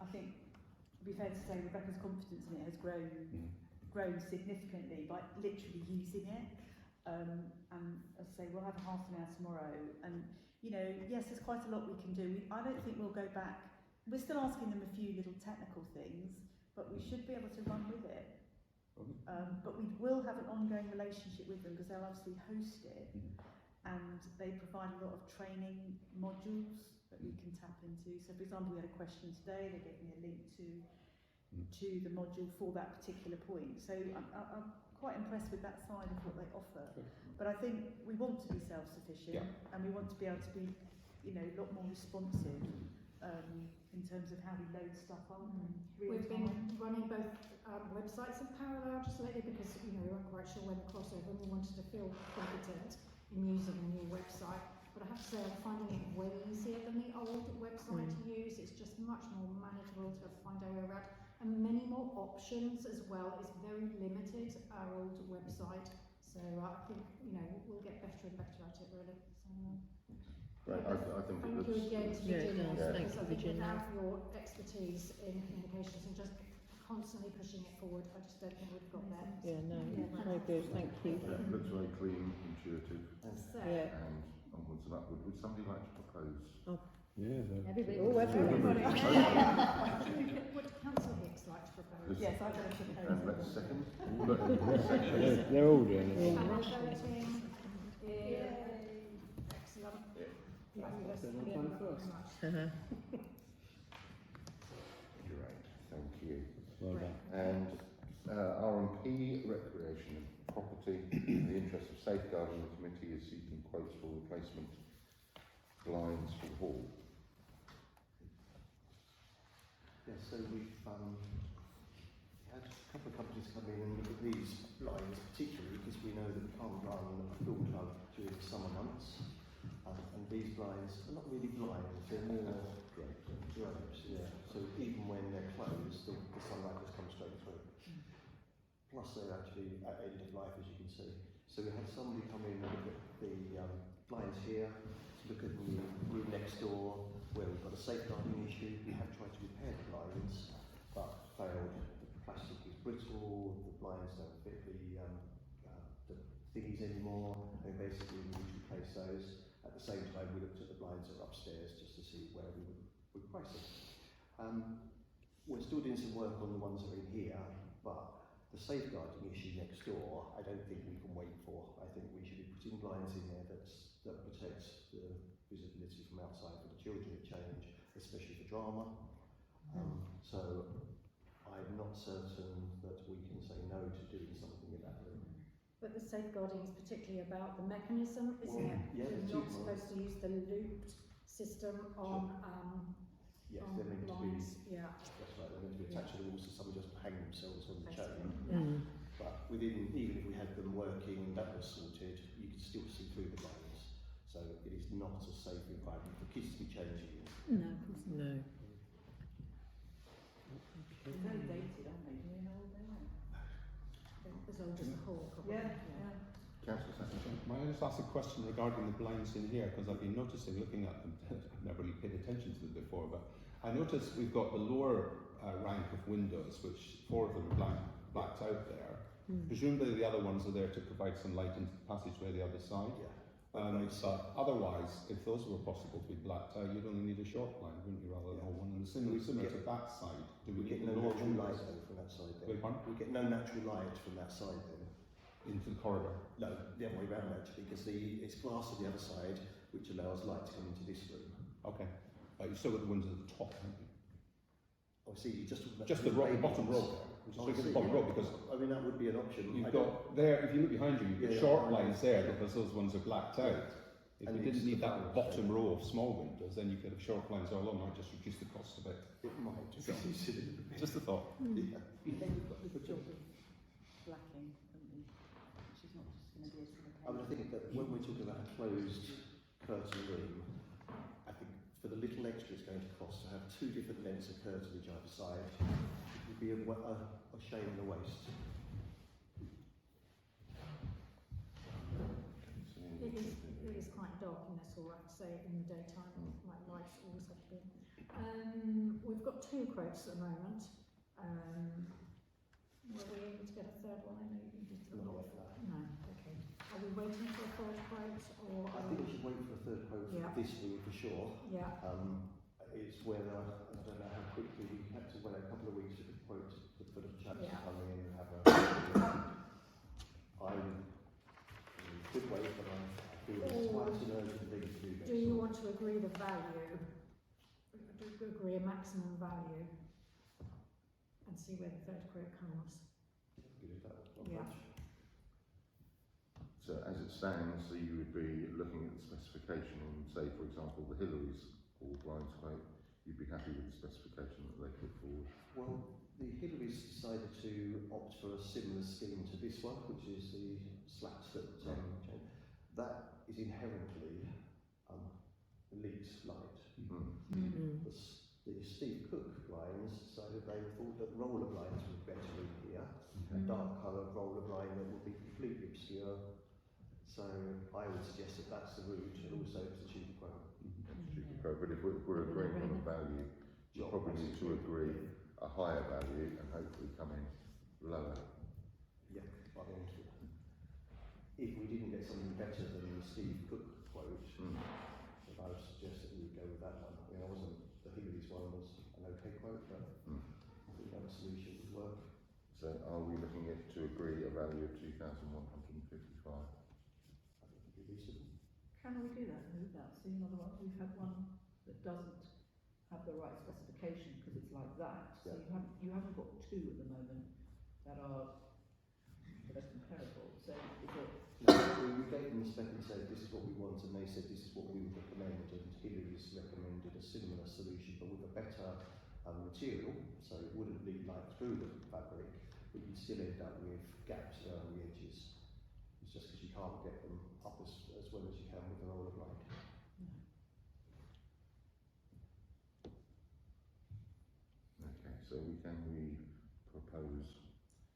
I think it'd be fair to say Rebecca's confidence in it has grown significantly by literally using it. And as I say, we'll have a half an hour tomorrow, and yes, there's quite a lot we can do. I don't think we'll go back. We're still asking them a few little technical things, but we should be able to run with it. But we will have an ongoing relationship with them because they'll obviously host it, and they provide a lot of training modules that we can tap into. So, for example, we had a question today. They gave me a link to the module for that particular point. So I'm quite impressed with that side of what they offer. But I think we want to be self-sufficient, and we want to be able to be, a lot more responsive in terms of how we load stuff on. We've been running both websites in parallel just lately because we weren't quite sure when the crossover, and we wanted to feel competent in using a new website. But I have to say, I'm finding it way easier than the old website to use. It's just much more manageable to find our way around, and many more options as well. It's very limited, our old website. So I think we'll get better and better at it, really. So, Right, I think it thank looks. you again to Virginia, Yeah. because I think Virginia. without your expertise in communications and just constantly pushing it forward, I just don't think we've got there. Yeah, no, very good, thank you. It looks very clean, intuitive, So, Yeah. and onwards and upwards. Would somebody like to propose? Yeah. everybody. Oh, everybody. Would Councillor Hicks like to propose? Yes, I'm going to propose. And let's second. They're all doing it. And we're voting. Excellent. Fabulous. Then Thank I'll you go very first. much. Great, thank you. Well done. And R&P, Recreation and Property, in the interest of safeguarding, the committee is seeking quotes for replacement blinds for the hall. Yeah, so we've had a couple of companies come in and look at these blinds, particularly because we know that we can't run a film club during the summer months. And these blinds are not really blinds, they're more drapes, yeah. So even when they're closed, the sunlight just comes straight through. Plus they're actually at end of life, as you can see. So we had somebody come in and look at the blinds here, look at the room next door where we've got a safeguarding issue. We have tried to repair the blinds, but failed. The plastic is brittle, the blinds don't fit the thingies anymore, and basically we need to replace those. At the same time, we looked at the blinds that are upstairs just to see where we would price it. We're still doing some work on the ones that are in here. but the safeguarding issue next door, I don't think we can wait for. I think we should be putting blinds in there that protects the visibility from outside for the children at change, especially for drama. So I'm not certain that we can say no to doing something in that room. But the safeguarding is particularly about the mechanism, isn't it? Yeah, You're not supposed to use the looped system on Yes, on they're meant to be. lines. Yeah. That's right. They're meant to be attached to the walls, so someone doesn't hang themselves on the chain. Mm. But within, even if we had them working and that was sorted, you could still see through the blinds. So it is not a safe environment for kids to be changing in. No, of course not. No. They're very dated, aren't they? Do you know what they are? As old as the hall, probably. Yeah. Councillor Sutton. May I just ask a question regarding the blinds in here? Because I've been noticing, looking at them, I've never really paid attention to them before, but I noticed we've got the lower rank of windows, which 4 of them are blacked out there. Presumably the other ones are there to provide some light into the passageway the other side. Yeah. But otherwise, if those were possible to be blacked out, you'd only need a short blind, wouldn't you, rather than a whole one? And similar to that side, do We we get need no the lower natural light windows though from that side then. Beg pardon? We get no natural light from that side then. into the corridor? No, the other way around actually, because it's glass on the other side, which allows light to come into this room. Okay. But you've still got the windows at the top, haven't you? Obviously, you just talking about Just the bottom row there. Just Oh, look I at the see, bottom yeah. row, because I mean, that would be an option. you've I don't- got there, if you look behind you, you've got Yeah, short yeah, lines yeah. there because those ones are blacked out. If And we it's didn't need the that barrels, bottom yeah. row of small windows, then you could have short lines all along, might just reduce the cost of it. It might just reduce it a little bit. Just a thought. Yeah. Then you've got the job of blacking, haven't you? Which is not just going to be a sort of I mean, I think that when we're talking about a closed curtain room, I think for the little extra it's going to cost to have 2 different lengths of curtain each either side, it would be a shame and a waste. It is quite dark in this hall, I have to say, in the daytime, like lights always have to be. We've got 2 quotes at the moment. Were we able to get a third one? I know you did the Not lot. like that. No, okay. Are we waiting for a third quote, or? I think we should wait for a third quote Yeah. this week for sure. Yeah. It's whether, I don't know how quickly we had to wait a couple of weeks for the quote for the chaps to Yeah. come in and have a. I could wait, but I feel it's quite an urgent thing to do this. Do you want to agree the value? Agree a maximum value? And see where the third quote comes? Good at that Yeah. approach. So as it stands, so you would be looking at the specification on, say, for example, the Hillary's or Blinds quote, you'd be happy with the specification that they put forward? Well, the Hillarys decided to opt for a similar scheme to this one, which is the slats that change. That is inherently leaks light. The Steve Cook blinds decided they thought that roller blinds would be better in here, a dark coloured roller blind that would be completely obscure. So I would suggest that that's the route, and also it's a cheaper quote. But if we're agreeing on a value, you probably need to agree a higher value and hopefully come in lower. Yeah, by the end of it. If we didn't get something better than the Steve Cook quote, then I would suggest that we would go with that one. I mean, the Hillary's one was an okay quote, but I think that solution would work. So are we looking at to agree a value of 2,155? I think it'd be reasonable. Can we do that? Move that? See another one. We've had one that doesn't have the right specification because it's like that. So you haven't got 2 at the moment that are comparable. So is it? No, we gave them the spec and said this is what we want, and they said this is what we would recommend. And Hillary's recommended a similar solution, but with a better material, so it wouldn't leak light through the fabric, but you'd still end up with gaps around the edges. It's just because you can't get them up as well as you can with a roller blind. Okay, so can we propose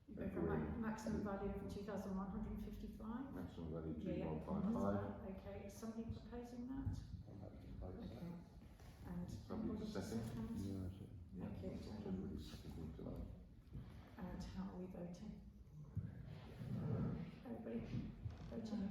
You go for a maximum value of 2,155? maximum value Yeah, 2,155? okay, is somebody proposing that? I'm happy to propose that. Okay. And Somebody anybody to second? Thank you. Everybody's seconding tonight. And how are we voting? Everybody voting?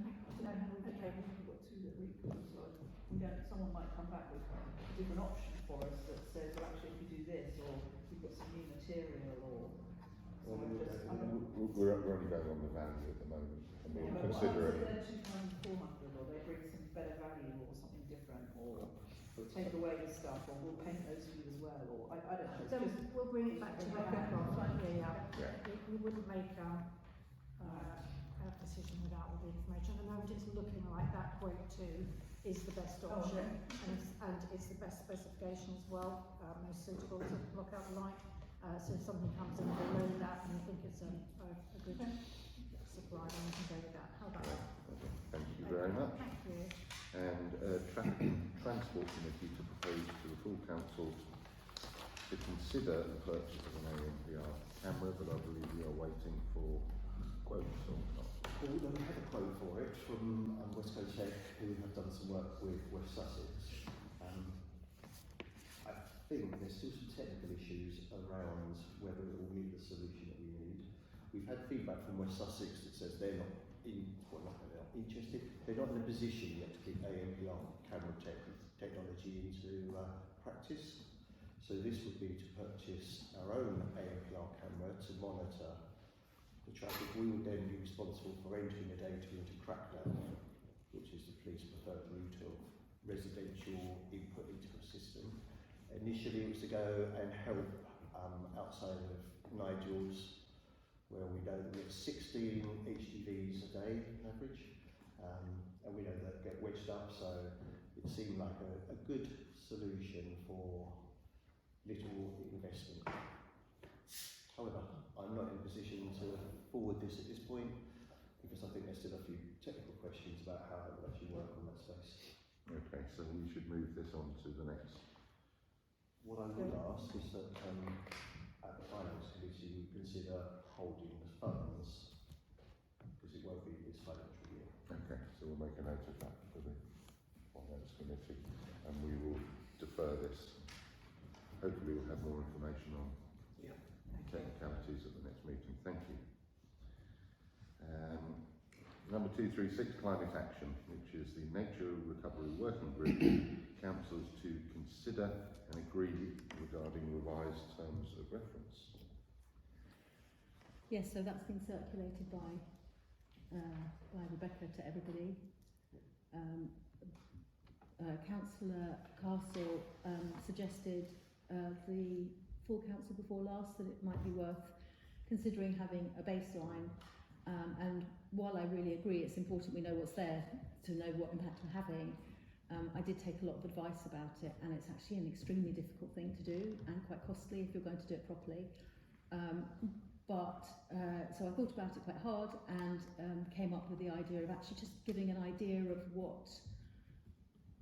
No, okay, we've got 2 that we could decide. We don't. Someone might come back with a different option for us that says, well, actually, if you do this, or you've got some new material, or Well, then we'll go for that. We're only going on the value at the moment, and we'll consider it. They're 2,400, or they bring some better value or something different, or take away the stuff, or we'll paint those for you as well, or I don't know. It's So just, we'll bring it back to the background, yeah. Yeah. We wouldn't make a decision without all the information. At the moment, it's looking like that point 2 is the best option, and it's the best specification as well, most suitable to block out the light. So if something comes in below that and you think it's a good supply, then we can go with that. How about that? Thank you very much. Thank you. And Traffic and Transport Committee to propose to the full council to consider the purchase of an ANPR camera, but I believe we are waiting for quotes or not. Well, we had a quote for it from West Coast Tech, who have done some work with West Sussex. I think there's still some technical issues around whether it will meet the solution that we need. We've had feedback from West Sussex that says they're not interested. They're not in a position yet to keep ANPR camera technology into practice. So this would be to purchase our own ANPR camera to monitor the traffic. We would then be responsible for entering the data into Crackdown, which is the police preferred route of residential input into the system. Initially it was to go and help outside of Nigel's, where we know that we have 16 HGVs a day on average, and we know that get wedged up, so it seemed like a good solution for little investment. However, I'm not in a position to forward this at this point, because I think there's still a few technical questions about how it will actually work on that space. Okay, so we should move this on to the next. What I would ask is that at the Finance Committee we consider holding the funds, because it won't be this financial year. Okay, so we'll make a note of that for the Finance Committee, and we will defer this. Hopefully we'll have more information on technicalities at the next meeting. Thank you. Number 236, Climate Action, which is the Nature Recovery Working Group, councils to consider and agree regarding revised terms of reference. Yes, so that's been circulated by Rebecca to everybody. Councillor Castle suggested the full council before last that it might be worth considering having a baseline, and while I really agree it's important we know what's there to know what impact we're having, I did take a lot of advice about it, and it's actually an extremely difficult thing to do and quite costly if you're going to do it properly. So I thought about it quite hard and came up with the idea of actually just giving an idea of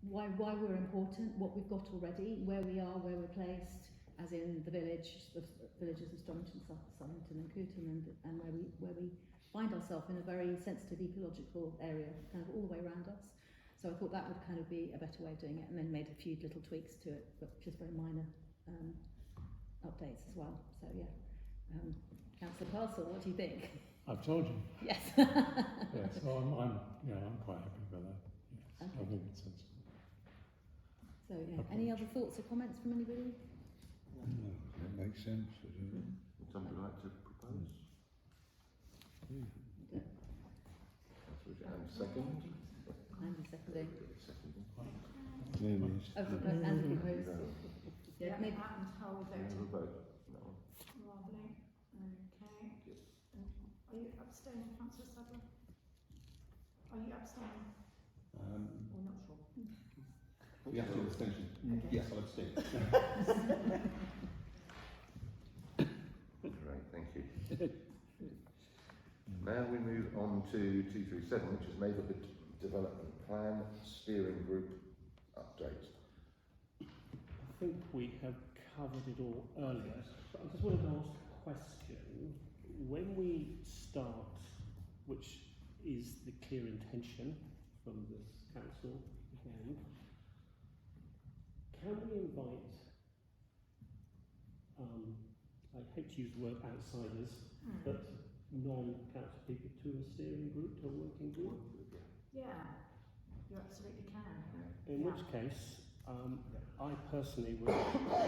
why we're important, what we've got already, where we are, where we're placed, as in the villages of Storrington, Sullington and Cooton, and where we find ourselves in a very sensitive ecological area, kind of all the way around us. So I thought that would kind of be a better way of doing it, and then made a few little tweaks to it, but just very minor updates as well. So yeah, Councillor Castle, what do you think? I've told you. Yes. Yes, so I'm quite happy with that. Yes, Okay. I think it's sensible. So yeah, any other thoughts or comments from anybody? No, that makes sense. Would somebody like to propose? And second? And seconding. Seconding. And proposed. Yeah, maybe. and how we're And voting. we'll vote. No. Lovely. Okay. Are you abstaining, Councillor Sadler? Are you abstaining? Or not sure? We have to do abstention. Okay. Yes, I'll abstain. Great, thank you. Now we move on to 237, which is Neighbourhood Development Plan Steering Group Update. I think we have covered it all earlier, but I just wanted to ask a question. When we start, which is the clear intention from this council again, can we invite, I hate to use the word outsiders, but non-council people to a steering group, to a working group? Yeah, you absolutely can. In which case, I personally would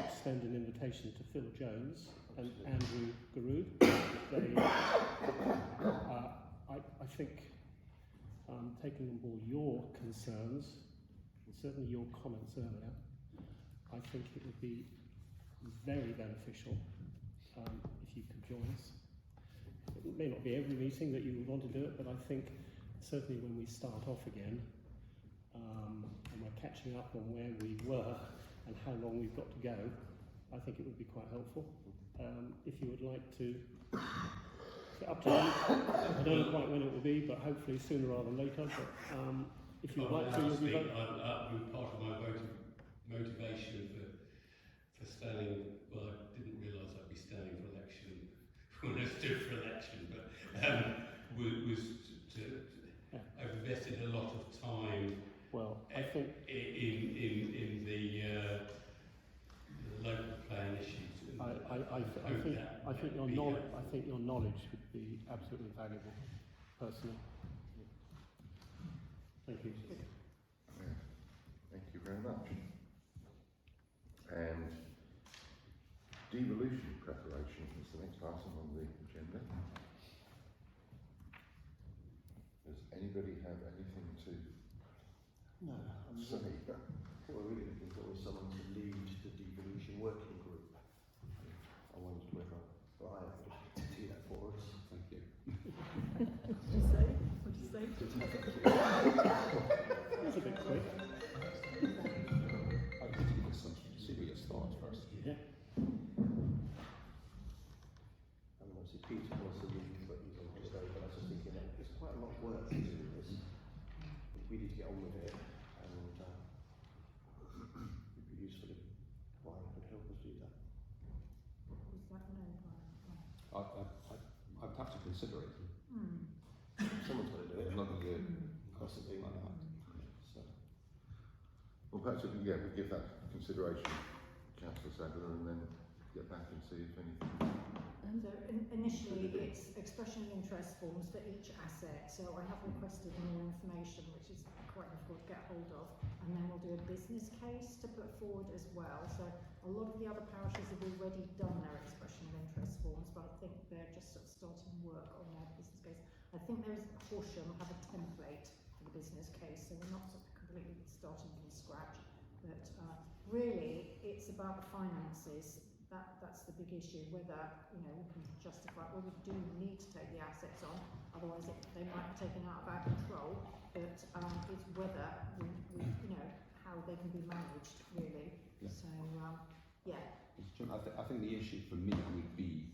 extend an invitation to Phil Jones, and Andrew Garud. I think taking on board your concerns, and certainly your comments earlier, I think it would be very beneficial if you could join us. It may not be every meeting that you would want to do it, but I think certainly when we start off again, and we're catching up on where we were and how long we've got to go, I think it would be quite helpful. If you would like to, it's up to you. I don't know quite when it will be, but hopefully sooner rather than later. But if you would like to, you'll be voting. Part of my motivation for standing, well, I didn't realise I'd be standing for election when I stood for election, but was I've invested a lot of time. Well, I think in the local plan issues. I think your knowledge would be absolutely valuable, personally. Thank you. Yeah. Thank you very much. And devolution preparation is the next item on the agenda. Does anybody have anything to No, say? what we're really looking for is someone to lead the devolution working group. I wondered whether Brian would like to do that for us. Thank you. What did you say? What did you say? That's a bit quick. I'd like to give us some serious thoughts first. Yeah. I mean, obviously Peter wants to lead, but he's on holiday, but I was just thinking that there's quite a lot of work to do with this. We need to get on with it, and it'd be useful if Brian could help us do that. Is that no? I'd have to consider it. Someone's got to do it. There's nothing to That's the thing. like that. So, Well, perhaps we give that consideration, Councillor Sadler, and then get back and see if anything. So initially it's expression of interest forms for each asset, so I have requested more information, which is quite difficult to get hold of, and then we'll do a business case to put forward as well. So a lot of the other parishes have already done their expression of interest forms, but I think they're just sort of starting work on their business case. I think there is Horsham have a template for the business case, so we're not sort of completely starting from scratch, but really it's about the finances. That's the big issue, whether we can justify, well, we do need to take the assets on, otherwise they might be taken out of our control, but it's whether we how they can be managed, really. Yeah. So, yeah. I think the issue for me would be,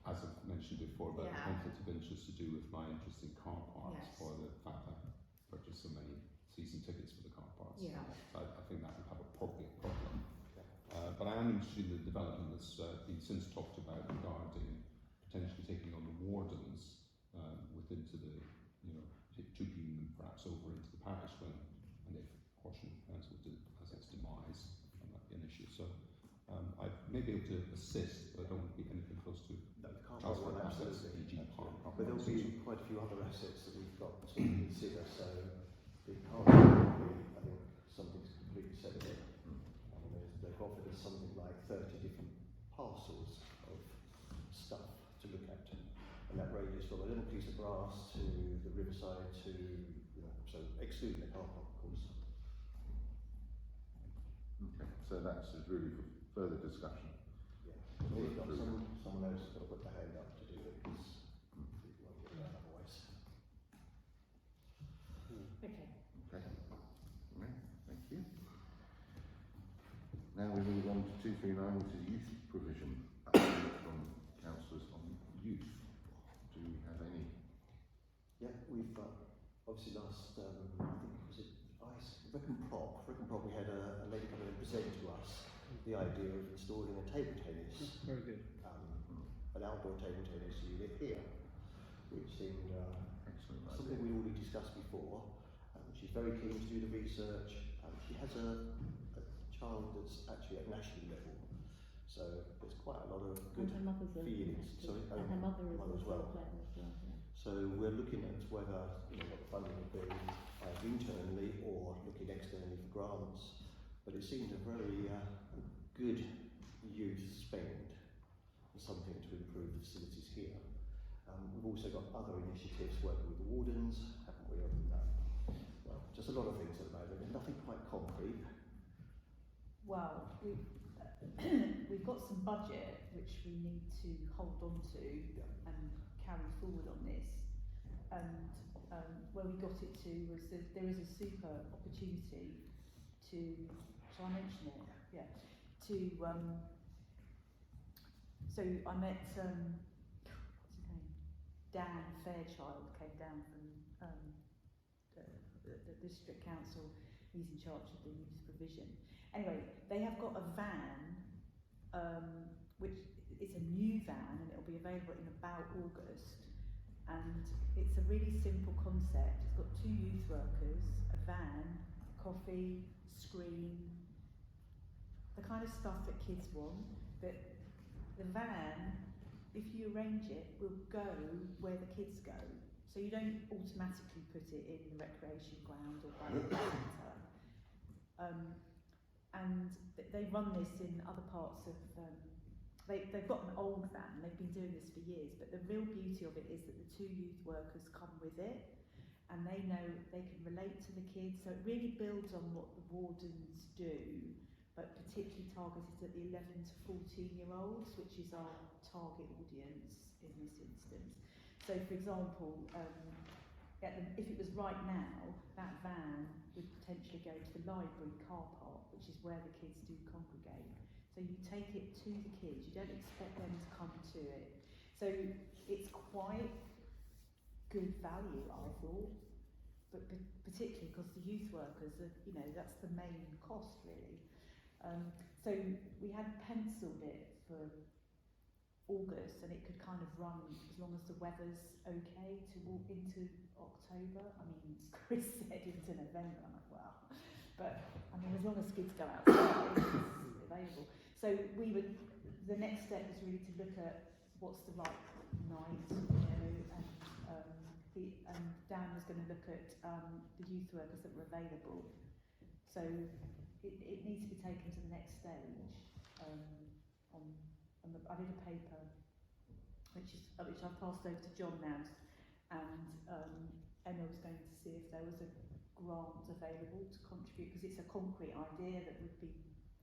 as I've mentioned before, about the Yeah. conflict of interest to do with my interest in car parks, Yes. or the fact that I purchased so many season tickets for the car parks. Yeah. So I think that would have probably a problem. But I am interested in the development that's been since talked about regarding potentially taking on the wardens within to the, taking them perhaps over into the parish when, and if Horsham Council has its demise, that might be an issue. So I may be able to assist, but I don't want to be anything close to no, the car transfer park, assets, absolutely. e.g. park. But there'll be quite a few other assets that we've got to consider, so the car park will be, I think, something's completely separate. They've offered us something like 30 different parcels of stuff to look at, and that ranges from a little piece of grass to the riverside to, so excluding the car park, of course. Okay, so that's really for further discussion. Yeah, we've got someone else has got to put their hand up to do it, because it won't get done otherwise. Okay. Okay. Right, thank you. Now we move on to 239, which is youth provision. Update from councillors on youth. Do we have any? Yeah, we've obviously last, I think it was Wreckham Prop, we had a lady come in and present to us the idea of installing a table tennis, Very good. an outdoor table tennis unit here, which seemed something we already discussed before. She's very keen to do the research. She has a child that's actually at national level, so there's quite a lot of good And her mother's feelings. Sorry, and her mother is mother as also well. playing as well. Yeah. So we're looking at whether what the funding would be, either internally or looking externally for grants. But it seemed a very good youth spend. something to improve the facilities here. We've also got other initiatives working with the wardens, haven't we? Well, just a lot of things at the moment, and nothing quite concrete. Well, we've got some budget which we need to hold on to and carry forward on this. And where we got it to was that there is a super opportunity to, shall I mention it? Yeah. So I met, what's his name? Dan Fairchild came down from the district council. He's in charge of the youth provision. Anyway, they have got a van, which it's a new van, and it'll be available in about August. And it's a really simple concept. It's got 2 youth workers, a van, coffee, screen, the kind of stuff that kids want. But the van, if you arrange it, will go where the kids go. So you don't automatically put it in the recreation ground or by the centre. And they run this in other parts of, they've got an old van, they've been doing this for years, but the real beauty of it is that the 2 youth workers come with it, and they know they can relate to the kids, so it really builds on what the wardens do, but particularly targeted at the 11 to 14-year-olds, which is our target audience in this instance. So for example, if it was right now, that van would potentially go to the library car park, which is where the kids do congregate. So you take it to the kids, you don't expect them to come to it. So it's quite good value, I thought, but particularly because the youth workers are, you know, that's the main cost really. So we had penciled it for August, and it could kind of run as long as the weather's okay to walk into October. I mean, Chris said into November. I'm like, wow. But I mean, as long as kids go outside, it's available. So the next step was really to look at what's the right night, you know, and Dan was going to look at the youth workers that were available. So it needs to be taken to the next stage. I did a paper, which I've passed over to John now, and Emma was going to see if there was a grant available to contribute, because it's a concrete idea that would be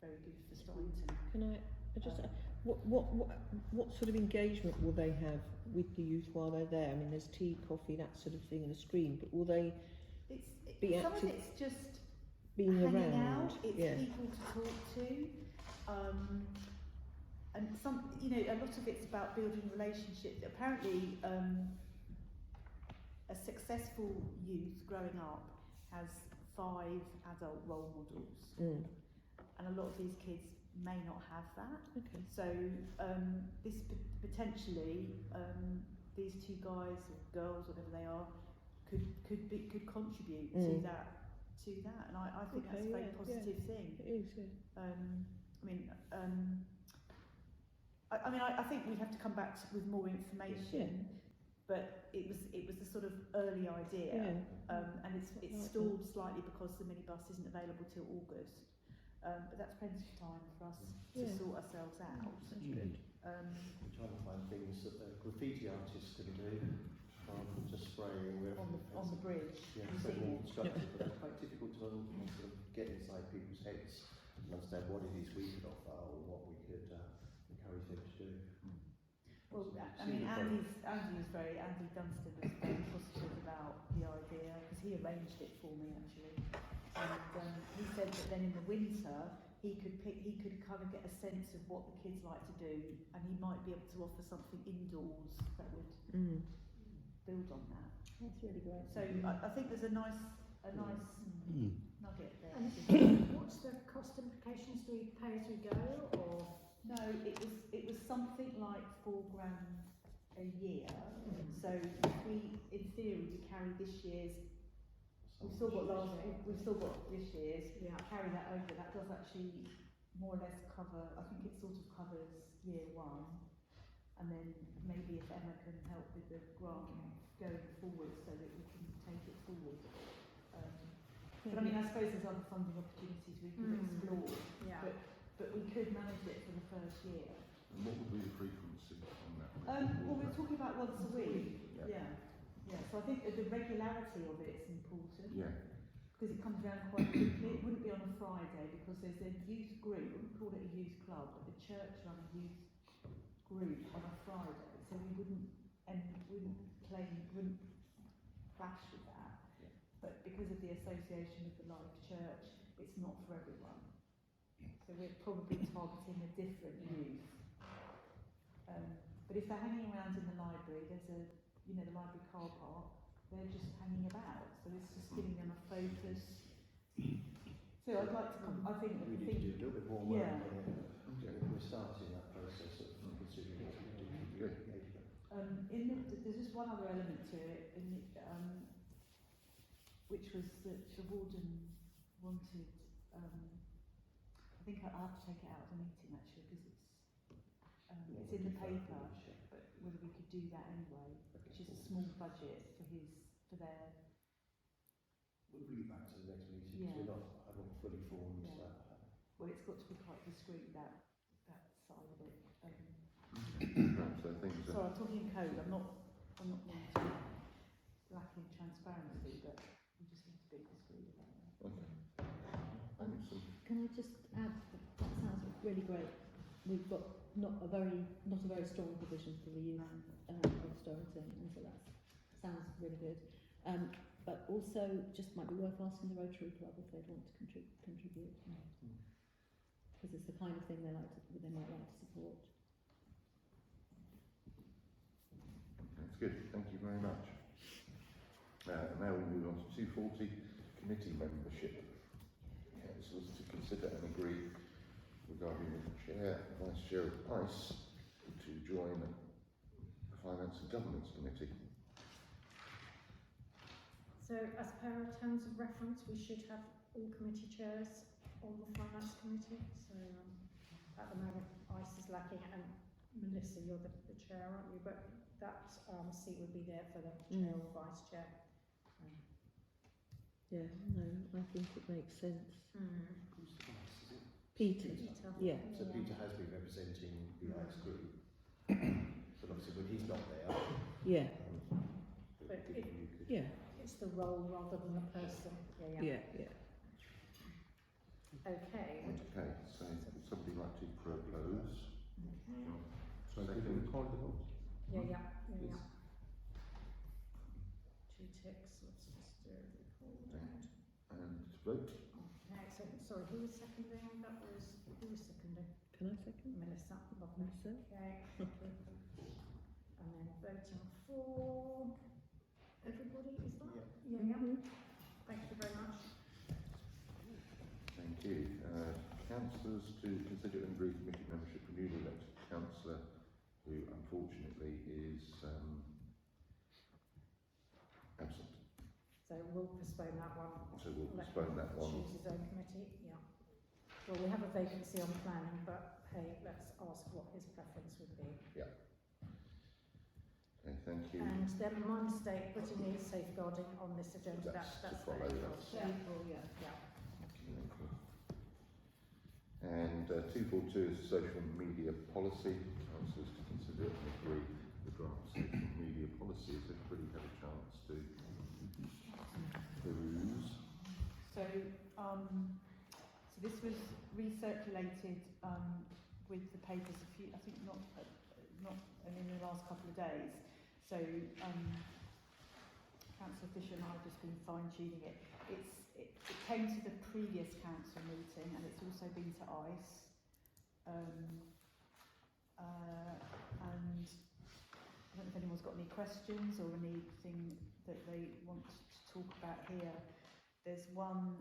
very good for Storrington. Can I just what sort of engagement will they have with the youth while they're there? I mean, there's tea, coffee, that sort of thing, and a screen, but will they be some active? of it's just being hanging around, out. It's people to talk to, and some, you know, a lot of it's about building relationships. Apparently, a successful youth growing up has 5 adult role models, and a lot of these kids may not have that. Okay. So this potentially, these 2 guys or girls, whatever they are, could contribute to that. And I think that's a very positive thing. It is, I think we have to come back with more information, but it was the sort of early idea, and it's stalled slightly because the minibus isn't available till August. But that's plenty of time for us to sort ourselves out. That's good. We're trying to find things that the graffiti artists can do, just spraying on the bridge. Yeah, so more constructive, but it's quite difficult to sort of get inside people's heads and understand what it is we could offer or what we could encourage them to do. Well, I mean, Andy Dunstan was very positive about the idea, because he arranged it for me actually, and he said that then in the winter he could kind of get a sense of what the kids like to do, and he might be able to offer something indoors that would build on that. That's really great. So I think there's a nice nugget there. And what's the cost implications? Do we pay as we go, or? No, it was something like £4,000 a year. So in theory, we carry this year's. We've still got this year's. Carry that over. That does actually more or less cover. I think it sort of covers year 1, and then maybe if Emma can help with the grant going forward, so that we can take it forward. But I mean, I suppose there's other funding opportunities we could explore. Yeah. But we could manage it for the first year. And what would be the frequency on that? Well, we're talking about once a week. Yeah. Yeah. So I think the regularity of it is important. Yeah. Because it comes around quite quickly. It wouldn't be on a Friday because there's a youth group, we wouldn't call it a youth club, but the church run a youth group on a Friday. So we wouldn't clash with that. Yeah. But because of the association with the Life Church, it's not for everyone. So we're probably targeting a different youth. But if they're hanging around in the library, there's the library car park, they're just hanging about. So it's just giving them a focus. So I'd like to I think We need to do a little bit more work yeah. on it. We're starting that process of considering what we do with the engagement. There's just one other element to it, which was that the warden wanted. I think I'll have to take it out of the meeting actually because it's in the paper. But whether we could do that anyway, which is a small budget for their. We'll bring it back to the next meeting Yeah. because I haven't fully formed Yeah. that. Well, it's got to be quite discreet that side of it. So things So I'm talking code. I'm not wanting to lacking transparency, but we just need to be discreet about that. Okay. Excellent. Can I just add that sounds really great. We've got not a very strong provision for the youth of Storrington, and so that sounds really good. But also, just might be worth asking the Rotary Club if they'd want to contribute, because it's the kind of thing they might like to support. That's good. Thank you very much. Now we move on to 240 committee membership. Councillors to consider and agree regarding the chair, vice chair of ICE to join the Finance and Governance Committee. So as per our terms of reference, we should have all committee chairs on the Finance Committee. So at the moment, ICE is lacking, and Melissa, you're the chair, aren't you? But that seat would be there for the chair or vice chair. Yeah, no, I think it makes sense. Who's the vice, is it? Peter. Yeah. So Peter has been representing the ICE group. But obviously when he's not there, Yeah. But Yeah. it's the role rather than the person. Yeah. Okay. Okay, so would somebody like to propose? So they can record the vote. Yeah. Two ticks. Let's just do it. And to vote? Okay, so sorry, who was seconding? Who was seconding? Can I second? Melissa. Lovely. Melissa. Okay. And then voting for everybody, is that? Yeah. Thank you very much. Thank you. Councillors to consider and agree committee membership for newly elected councillor who unfortunately is absent. So we'll postpone that one. So we'll postpone that one. Choose his own committee, yeah. Well, we have a vacancy on planning, but hey, let's ask what his preference would be. Yeah. Okay, thank you. And then my mistake putting the safeguarding on this agenda. That's to That's follow very that. good. Yeah. And 242 is social media policy. Councillors to consider and agree the draft social media policy. Has everybody had a chance to peruse? So this was recirculated with the papers I think not in the last couple of days. So Councillor Fisher and I have just been fine-tuning it. It came to the previous council meeting, and it's also been to ICE. And I don't know if anyone's got any questions or anything that they want to talk about here. There's one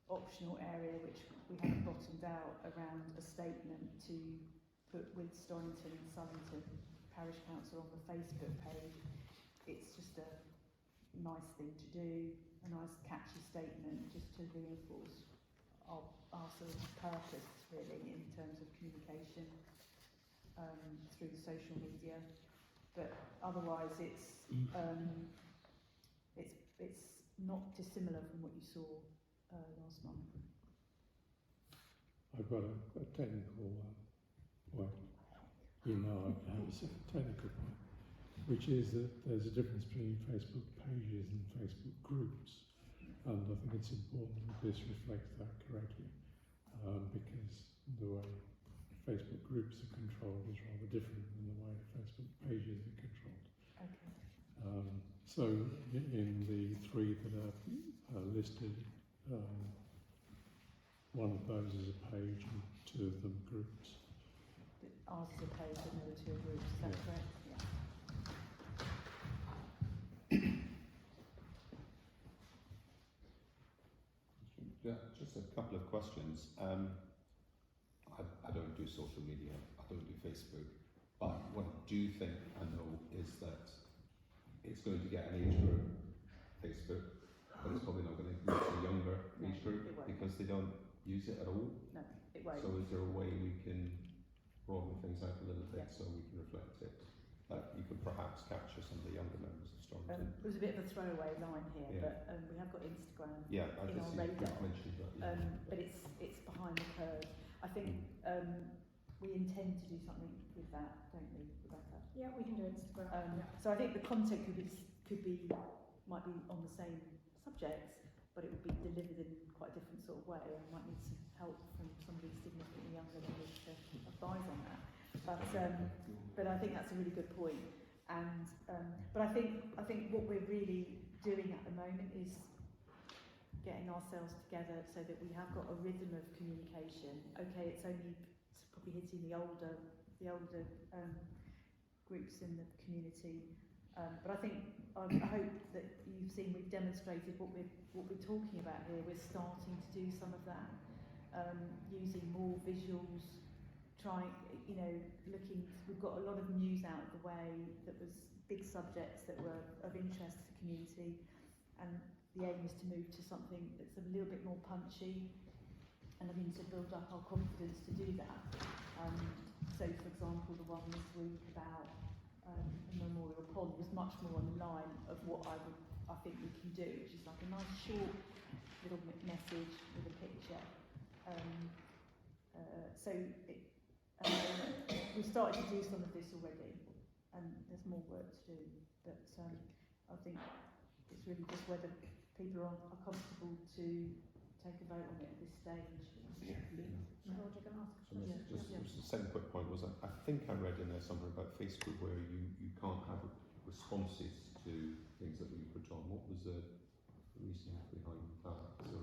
optional area which we haven't bottomed out around a statement to put with Storrington and Sullington Parish Council on the Facebook page. It's just a nice thing to do, a nice catchy statement just to reinforce our sort of purpose really in terms of communication through the social media. But otherwise it's not dissimilar from what you saw last month. I've got a technical point. I have a technical point, which is that there's a difference between Facebook pages and Facebook groups, and I think it's important that this reflects that correctly, because the way Facebook groups are controlled is rather different than the way Facebook pages are controlled. Okay. So in the three that are listed, one of those is a page and two of them groups. Ours is a page and the other two are groups, is that Yeah. correct? Yeah. Yeah, just a couple of questions. I don't do social media, I don't do Facebook, but what I do think I know is that it's going to get an age group, Facebook, but it's probably not going to reach a younger age group it won't. because they don't use it at all. No, it won't. So is there a way we can broaden things out a little bit Yeah. so we can reflect it? Like you could perhaps capture some of the younger members of Storrington. It was a bit of a throwaway line here, Yeah. but we have got Instagram Yeah, I in just our radar. mentioned that. Yeah. But it's behind the curve. I think we intend to do something with that, don't we, Rebecca? Yeah, we can do Instagram. So I think the content might be on the same subjects, but it would be delivered in quite a different sort of way, and might need some help from somebody significantly younger than us to advise on that. But I think that's a really good point. And but I think what we're really doing at the moment is getting ourselves together so that we have got a rhythm of communication. Okay, it's probably hitting the older groups in the community, but I hope that you've seen we've demonstrated what we're talking about here. We're starting to do some of that, using more visuals, we've got a lot of news out of the way that was big subjects that were of interest to the community, and the aim is to move to something that's a little bit more punchy, and looking to build up our confidence to do that. So, for example, the one this week about Memorial Pond was much more on the line of what I think we can do, which is like a nice short little message with a picture. We've started to do some of this already, and there's more work to do. But I think it's really just whether people are comfortable to take a vote on it at this stage. Roger, can I ask a So question? just the second quick point was I think I read in there somewhere about Facebook where you can't have responses to things that we put on. What was the reason behind that? So,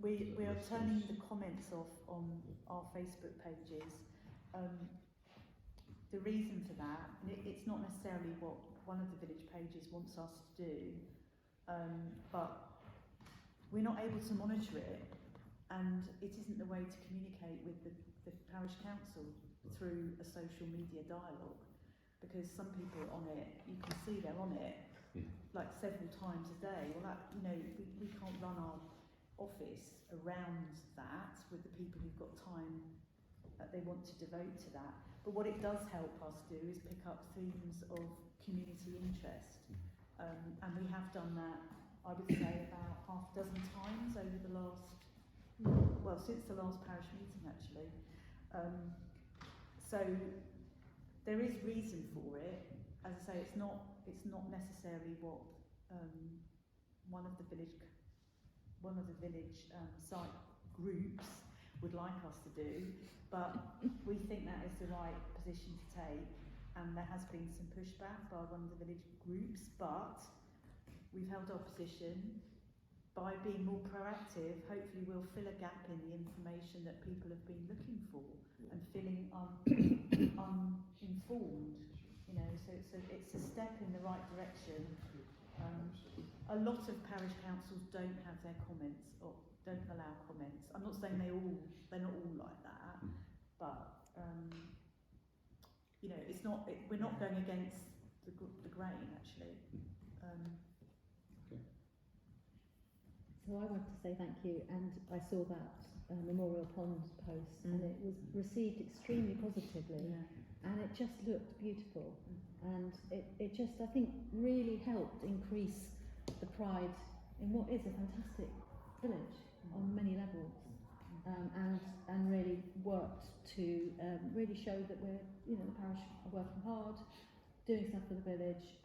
we are turning the comments off on our Facebook pages. The reason for that, and it's not necessarily what one of the village pages wants us to do, but we're not able to monitor it, and it isn't the way to communicate with the parish council through a social media dialogue, because some people are on it, you can see they're on it like several times a day. Well, we can't run our office around that with the people who've got time that they want to devote to that. But what it does help us do is pick up themes of community interest, and we have done that, I would say, about half a dozen times over the since the last parish meeting actually. So there is reason for it. As I say, it's not necessarily what one of the village site groups would like us to do, but we think that is the right position to take, and there has been some pushback by one of the village groups, but we've held our position. By being more proactive, hopefully we'll fill a gap in the information that people have been looking for and feeling uninformed. So it's a step in the right direction. A lot of parish councils don't have their comments or don't allow comments. I'm not saying they're not all like that, but we're not going against the grain actually. So I want to say thank you, and I saw that Memorial Pond post, and it was received extremely positively, and it just looked beautiful, and it just, I think, really helped increase the pride in what is a fantastic village on many levels, and really worked to really show that we're, you know, the parish are working hard, doing stuff for the village.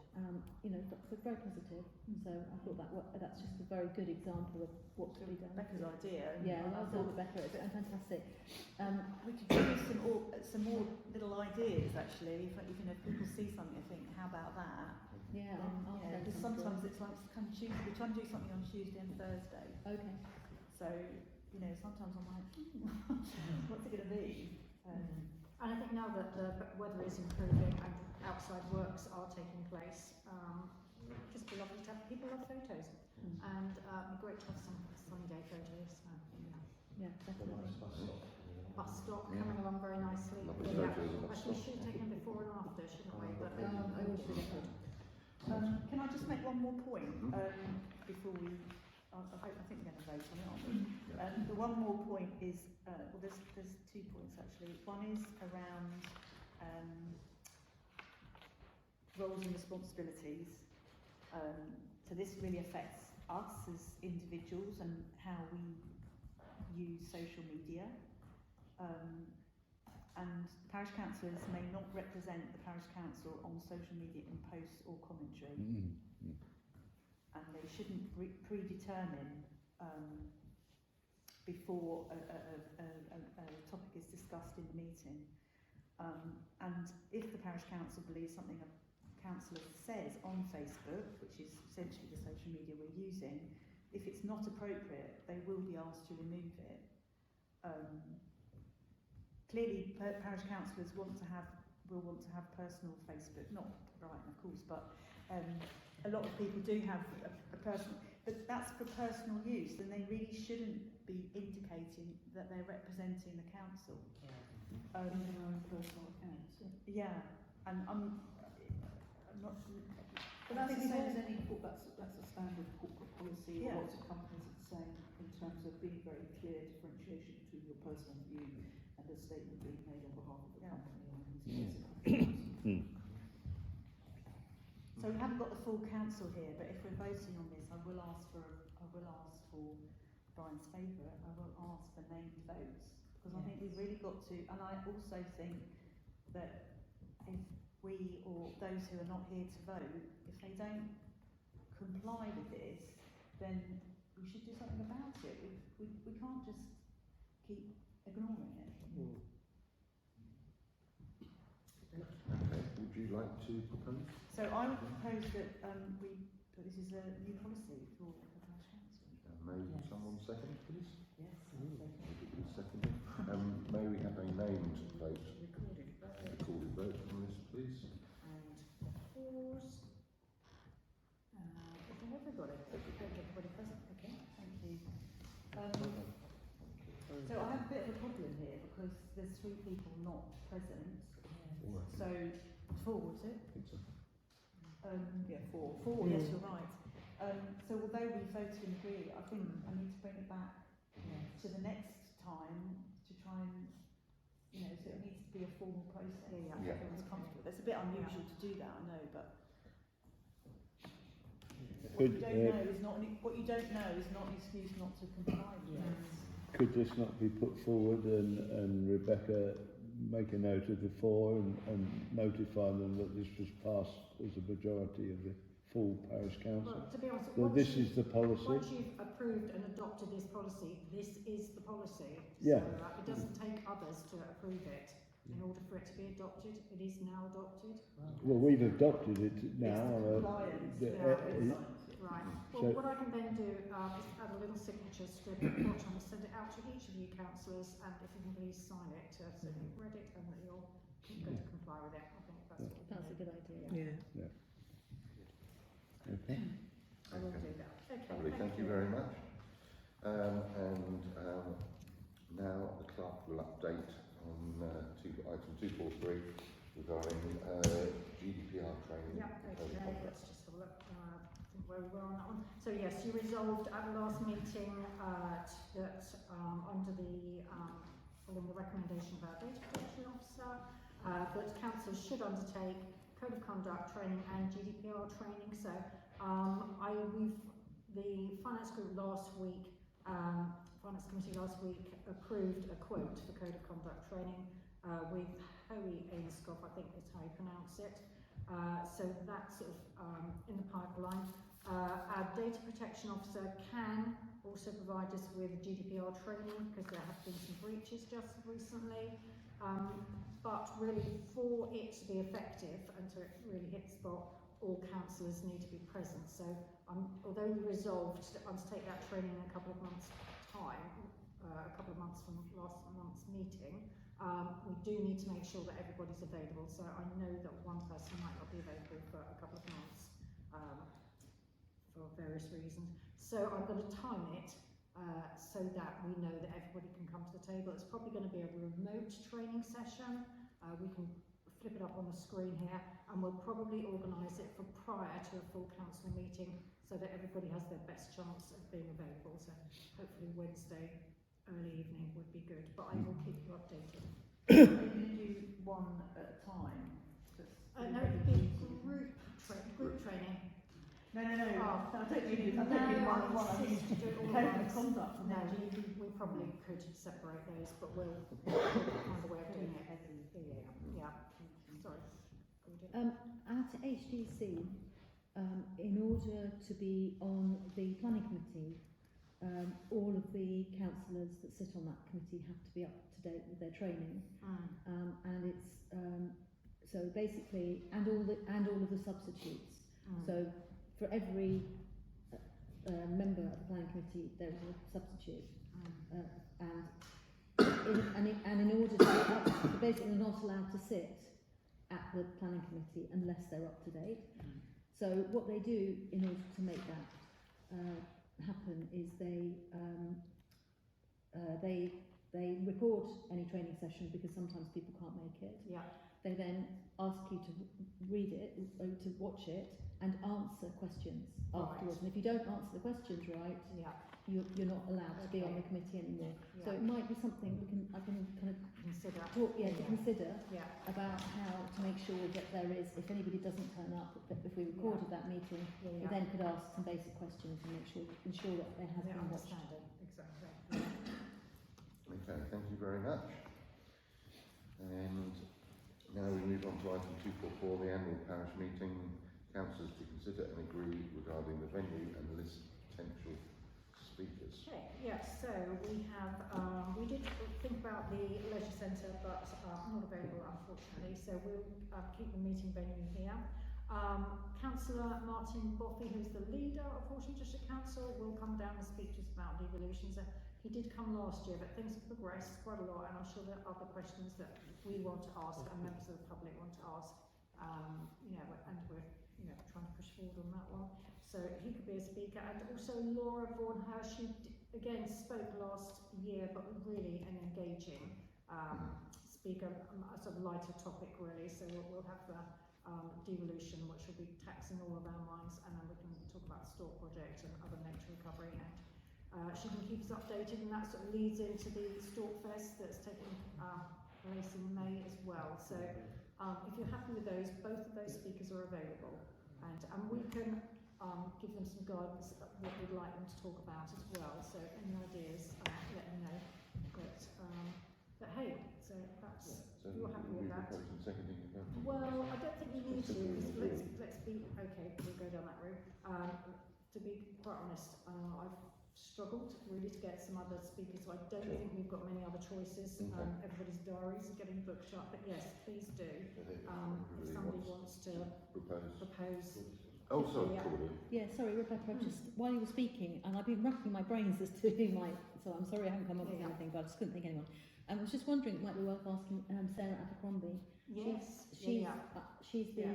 You know, so very positive. So I thought that's just a very good example of what could be done. Becca's idea. Yeah, well done, Rebecca. It's fantastic. We could use some more little ideas actually. If you know, if people see something and think, how about that? Yeah, because sometimes it's like come Tuesday. We're trying to do something on Tuesday and Thursday. Okay. So you know, sometimes I'm like, what's it going to be? And I think now that the weather is improving and outside works are taking place, just be lovely to have people love photos, and great to have some sunny day photos. Yeah, definitely. Bus stop coming along very nicely. Lovely Yeah. photos of the bus Actually, we stop. should have taken before and after, shouldn't we? But I would do that. Can I just make one more point before we? I think we're going to vote on it, aren't we? The one more point is, well, there's 2 points actually. One is around roles and responsibilities. So this really affects us as individuals and how we use social media. And parish councillors may not represent the parish council on social media in posts or commentary. And they shouldn't predetermine before a topic is discussed in the meeting. And if the parish council believes something a councillor says on Facebook, which is essentially the social media we're using, if it's not appropriate, they will be asked to remove it. Clearly, parish councillors will want to have personal Facebook, not Brighton, of course, but a lot of people do have a personal, but that's for personal use, and they really shouldn't be indicating that they're representing the council. Their own personal accounts. Yeah, and I'm not. But that's the same as any. That's a standard corporate policy. Yeah. Lots of companies are the same in terms of being very clear differentiation between your personal view and a statement being made on behalf of the company. So we haven't got the full council here, but if we're voting on this, I will ask for Brian's favourite. I will ask for named votes, because I think we've really got to. And I also think that if we or those who are not here to vote, if they don't comply with this, then we should do something about it. We can't just keep ignoring it. Okay, would you like to propose? So I would propose that this is a new policy for the parish council. May someone second, please? Yes. Second. May we have a named vote? Recorded vote on this, please. and pause. Everybody. Everybody present. Okay. Thank you. So I have a bit of a problem here because there's 3 people not present. So 4, was it? I think so. Yeah, 4. Yes, you're right. So although we voted and agree, I think I need to bring it back to the next time to try and, so it needs to be a formal process. Yeah. Everyone's comfortable. It's a bit unusual to do that, I know, but what you don't know is not an excuse not to comply with it. Could this not be put forward and Rebecca make a note of the 4 and notify them that this was passed as a majority of the full parish council? Well, to be honest, So this is the policy? Once you've approved and adopted this policy, this is the policy. Yeah. So it doesn't take others to approve it. In order for it to be adopted, it is now adopted. Well, we've adopted it now. Right. Well, So- what I can then do is add a little signature strip at the bottom and send it out to each of you councillors, and if you can please sign it so that you've read it and that you're going to comply with it. I think that's what we That's a need. good idea. Okay. I will do that. Okay. Lovely, thank you very much. Now the clerk will update on item 243 regarding GDPR training. Yeah, okay, let's just have a look where we were on that one. So yes, you resolved at the last meeting that under the, following the recommendation of our data protection officer, that councils should undertake code of conduct training and GDPR training. So the finance group last week, Finance Committee last week approved a quote for Code of Conduct training with Hoey Ainscough, I think is how you pronounce it. So that's sort of in the pipeline. Our data protection officer can also provide us with GDPR training because there have been some breaches just recently. But really, for it to be effective and to really hit the spot, all councillors need to be present. So although we resolved to undertake that training in a couple of months' time, a couple of months from last month's meeting, we do need to make sure that everybody's available. So I know that one person might not be available for a couple of months for various reasons. So I'm going to time it so that we know that everybody can come to the table. It's probably going to be a remote training session. We can flip it up on the screen here, and we'll probably organise it for prior to a full council meeting so that everybody has their best chance of being available. So hopefully Wednesday early evening would be good, but I will keep you updated. Are you going to do one at a time? No, it would be group training. No. Oh, I don't mean one on one. I mean code of conduct. No, we probably could separate those, but we'll find a way of doing it. Yeah. Sorry. At HDC, in order to be on the planning committee, all of the councillors that sit on that committee have to be up to date with their training, and it's so basically, and all of the substitutes. So for every member of the planning committee, there is a substitute, and in order to basically they're not allowed to sit at the planning committee unless they're up to date. So what they do in order to make that happen is they record any training session because sometimes people can't make it. Yeah. They then ask you to read it, to watch it, and answer questions afterwards. And if you don't answer the questions right, you're not allowed to be on the committee anymore. So it might be something I can kind of consider. Consider about how to make sure that there is, if anybody doesn't turn up, that if we recorded that meeting, we then could ask some basic questions and ensure that there has been watched. Exactly. Okay, thank you very much. And now we move on to item 244, the annual parish meeting. Councillors to consider and agree regarding the venue and list potential speakers. Okay, yes, so we have, we did think about the leisure centre, but not available unfortunately, so we'll keep the meeting venue here. Councillor Martin Boffey, who's the leader of Horsham District Council, will come down and speak to us about devolution. So he did come last year, but things have progressed quite a lot, and I'm sure there are other questions that we want to ask and members of the public want to ask. And we're trying to push forward on that one. So he could be a speaker, and also Laura Vaughan-Hirsch, who again spoke last year, but really an engaging speaker, a sort of lighter topic really. So we'll have the devolution, which will be taxing all of our minds, and then we can talk about the Stork project and other nature recovery. And she can keep us updated, and that sort of leads into the Stork Fest that's taking place in May as well. So if you're happy with those, both of those speakers are available, and we can give them some guidance about what we'd like them to talk about as well. So any ideas, let me know. But hey, so that's So you're happy with that. Seconding the vote. Well, I don't think we need to. Let's be okay. We'll go down that route. To be quite honest, I've struggled really to get some other speakers, so I don't think we've got many other choices. Everybody's diaries are getting booked up, but yes, please do. If somebody wants to propose. Oh, sorry, Claudia. Yeah, sorry, Rebecca, I've just, while you were speaking, and I've been racking my brains as to who might, so I'm sorry I haven't come up with anything, but I just couldn't think of anyone. I was just wondering, it might be worth asking Sarah Abercrombie. Yes, she's the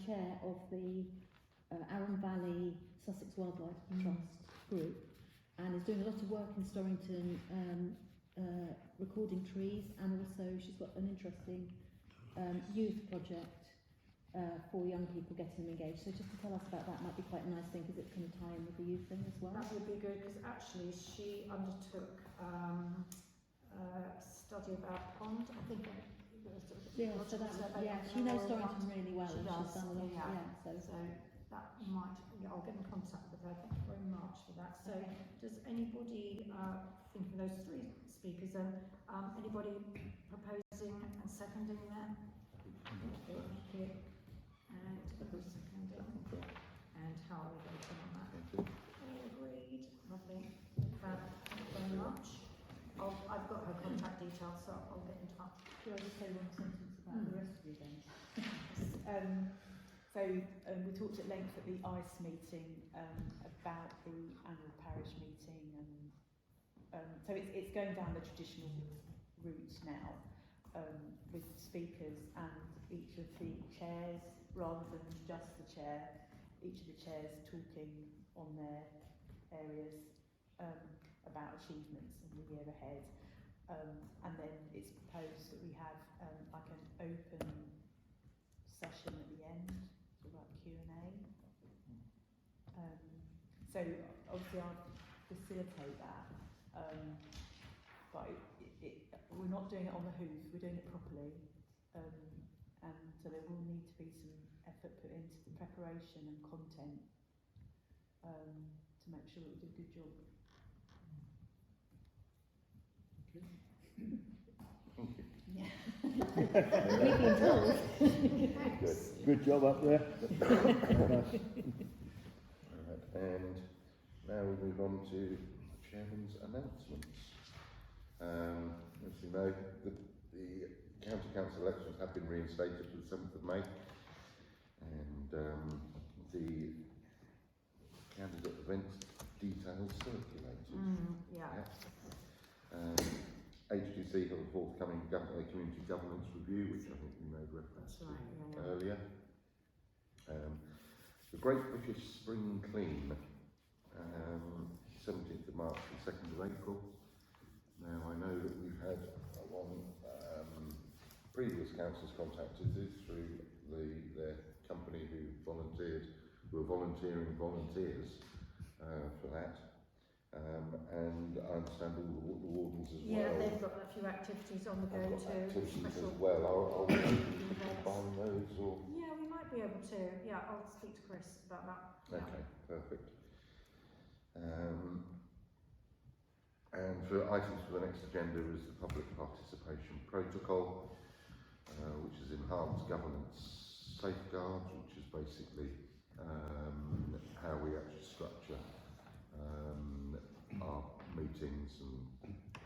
chair of the Arran Valley Sussex Wildlife Trust group, and is doing a lot of work in Storrington, recording trees, and also she's got an interesting youth project for young people, getting them engaged. So just to tell us about that might be quite a nice thing, because it's going to tie in with the youth thing as well. That would be good, because actually she undertook a study about pond, I think. She knows Storrington really well, and she's done a lot. So that might, I'll get in contact with thank you very much for that. So, does anybody think of those three speakers? Anybody proposing and seconding them? Okay, thank you. And who's seconding? And how are we voting on that? All agreed. Lovely. Thank you very much. I've got her contact details, so I'll get in touch. Could I just say one sentence about the rest of the event? We talked at length at the ICE meeting about the annual parish meeting, and so it's going down the traditional route now with speakers and each of the chairs, rather than just the chair, each of the chairs talking on their areas about achievements in the year ahead. And then it's proposed that we have like an open session at the end, sort of like Q&A. So obviously I'll facilitate that, but we're not doing it on the hoof, we're doing it properly, and so there will need to be some effort put into the preparation and content to make sure that we do a good job. Good job up there. And now we move on to the Chairman's announcements. As you know, the County Council elections have been reinstated for the 7th of May, and the candidate event details circulated. HGC have a forthcoming community governance review, which I think we made reference to earlier. The Great British Spring Clean, 17th of March and 2nd of April. Now I know that we've had one previous councils contacted us through their company who were volunteering volunteers for that. And I understand all the wardens as well. Yeah, they've got a few activities on the go too. Activities as well. Are we able to combine those or? Yeah, we might be able to. Yeah, I'll speak to Chris about that. Okay, perfect. And for items for the next agenda is the public participation protocol, which is enhanced governance safeguards, which is basically how we actually structure our meetings and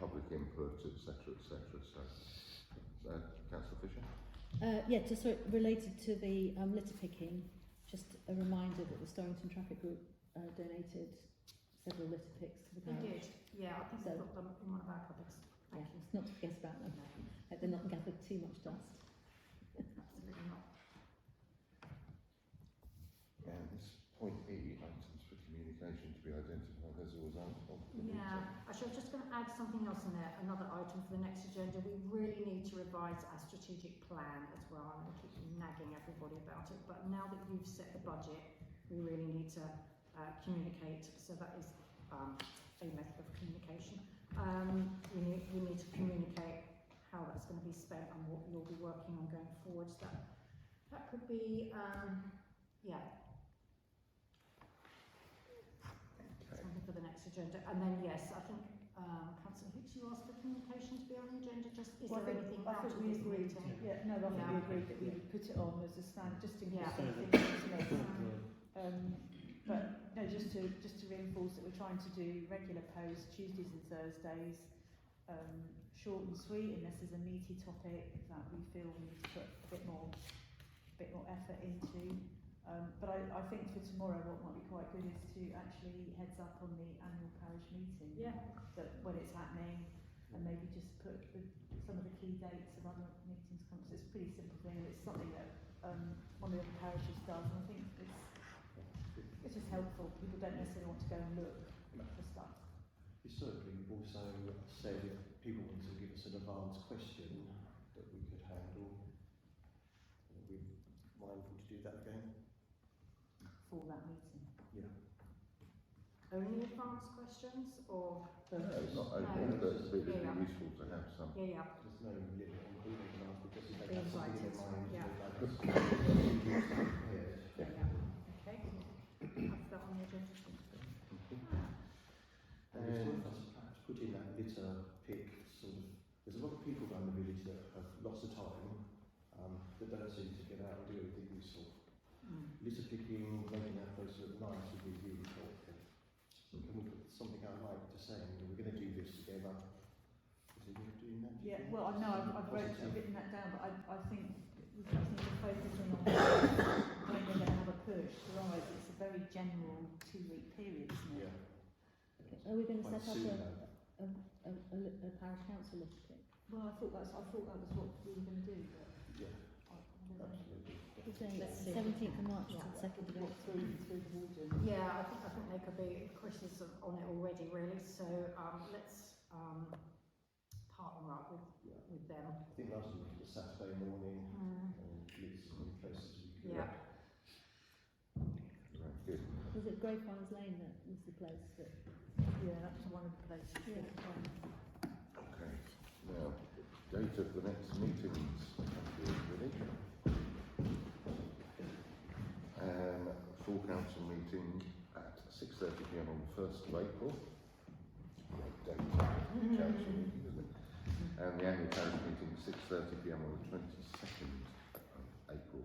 public input, etc., etc. So, Councillor Fisher? Yeah, just related to the litter picking, just a reminder that the Storrington Traffic Group donated several litter picks to the They parish. did. Yeah, I think So, we've got them in one of our cupboards. Thank you. It's not to forget about them. Hope they're not gathered too much dust. Absolutely not. And this point E, items for communication to be identified as a result of the meeting. Actually, I'm just going to add something else in there, another item for the next agenda. We really need to revise our strategic plan as well. I'm going to keep nagging everybody about it, but now that you've set the budget, we really need to communicate. So that is a method of communication. We need to communicate how that's going to be spent and what you'll be working on going forwards. That could be, something for the next agenda. And then yes, I think Councillor Hicks, you asked for communication to be on the agenda. Just is there anything out of this meeting? Yeah, no, I think we agreed that we would put it on as a stand, just in case Yeah. anything was missed. But no, just to reinforce that we're trying to do regular posts Tuesdays and Thursdays, short and sweet, unless there's a meaty topic that we feel we need to put a bit more effort into. But I think for tomorrow, what might be quite good is to actually heads up on the annual parish meeting. Yeah. That when it's happening, and maybe just put some of the key dates of other meetings. It's a pretty simple thing, and it's something that one of the other parishes does, and I think it's just helpful. People don't necessarily want to go and look for stuff. Historically, we've also said if people want to give us an advanced question that we could handle, we're mindful to do that again. For that meeting. Yeah. Only advanced questions or? No, not open, but it'd be useful to have some. Yeah. There's no limit on who they can ask, because if they Being have something in invited, mind, yeah. they'd like us to Okay. Have that on the agenda. put in that litter pick sort of. There's a lot of people around the village that have lots of time that don't seem to get out and do anything useful. Litter picking, making that place look nice would be really helpful. So can we put something out like to saying that we're going to do this together? Is it worth doing that? Yeah, well, I know I've written that down, but I think we just need to focus in on when we're going to have a push. Otherwise, it's a very general 2-week period, isn't it? Yeah. Okay. Are we going to Quite set up soon, a parish council litter pick? Well, I thought that was what we were going to do. But Yeah, I don't know. absolutely. We're saying Let's see. 17th of March to Yeah. the 2nd of What, April. through the water. Yeah, I think they could be. Chris is on it already, really. So let's partner up with them. I think last week was Saturday morning and it's as many places we could. Yeah. Right, good. Was it Grapevines Lane that was the place that? Yeah, that was one of the places. Yeah. Okay. Now, date of the next meetings. Ready? Full council meeting at 6:30 p.m. on the 1st of April. Great date. Council meeting, isn't it? And the annual parish meeting 6:30 p.m. on the 22nd of April.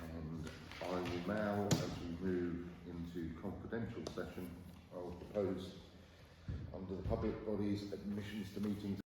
And I will now, as we move into confidential session, I will propose under the public bodies admissions to meetings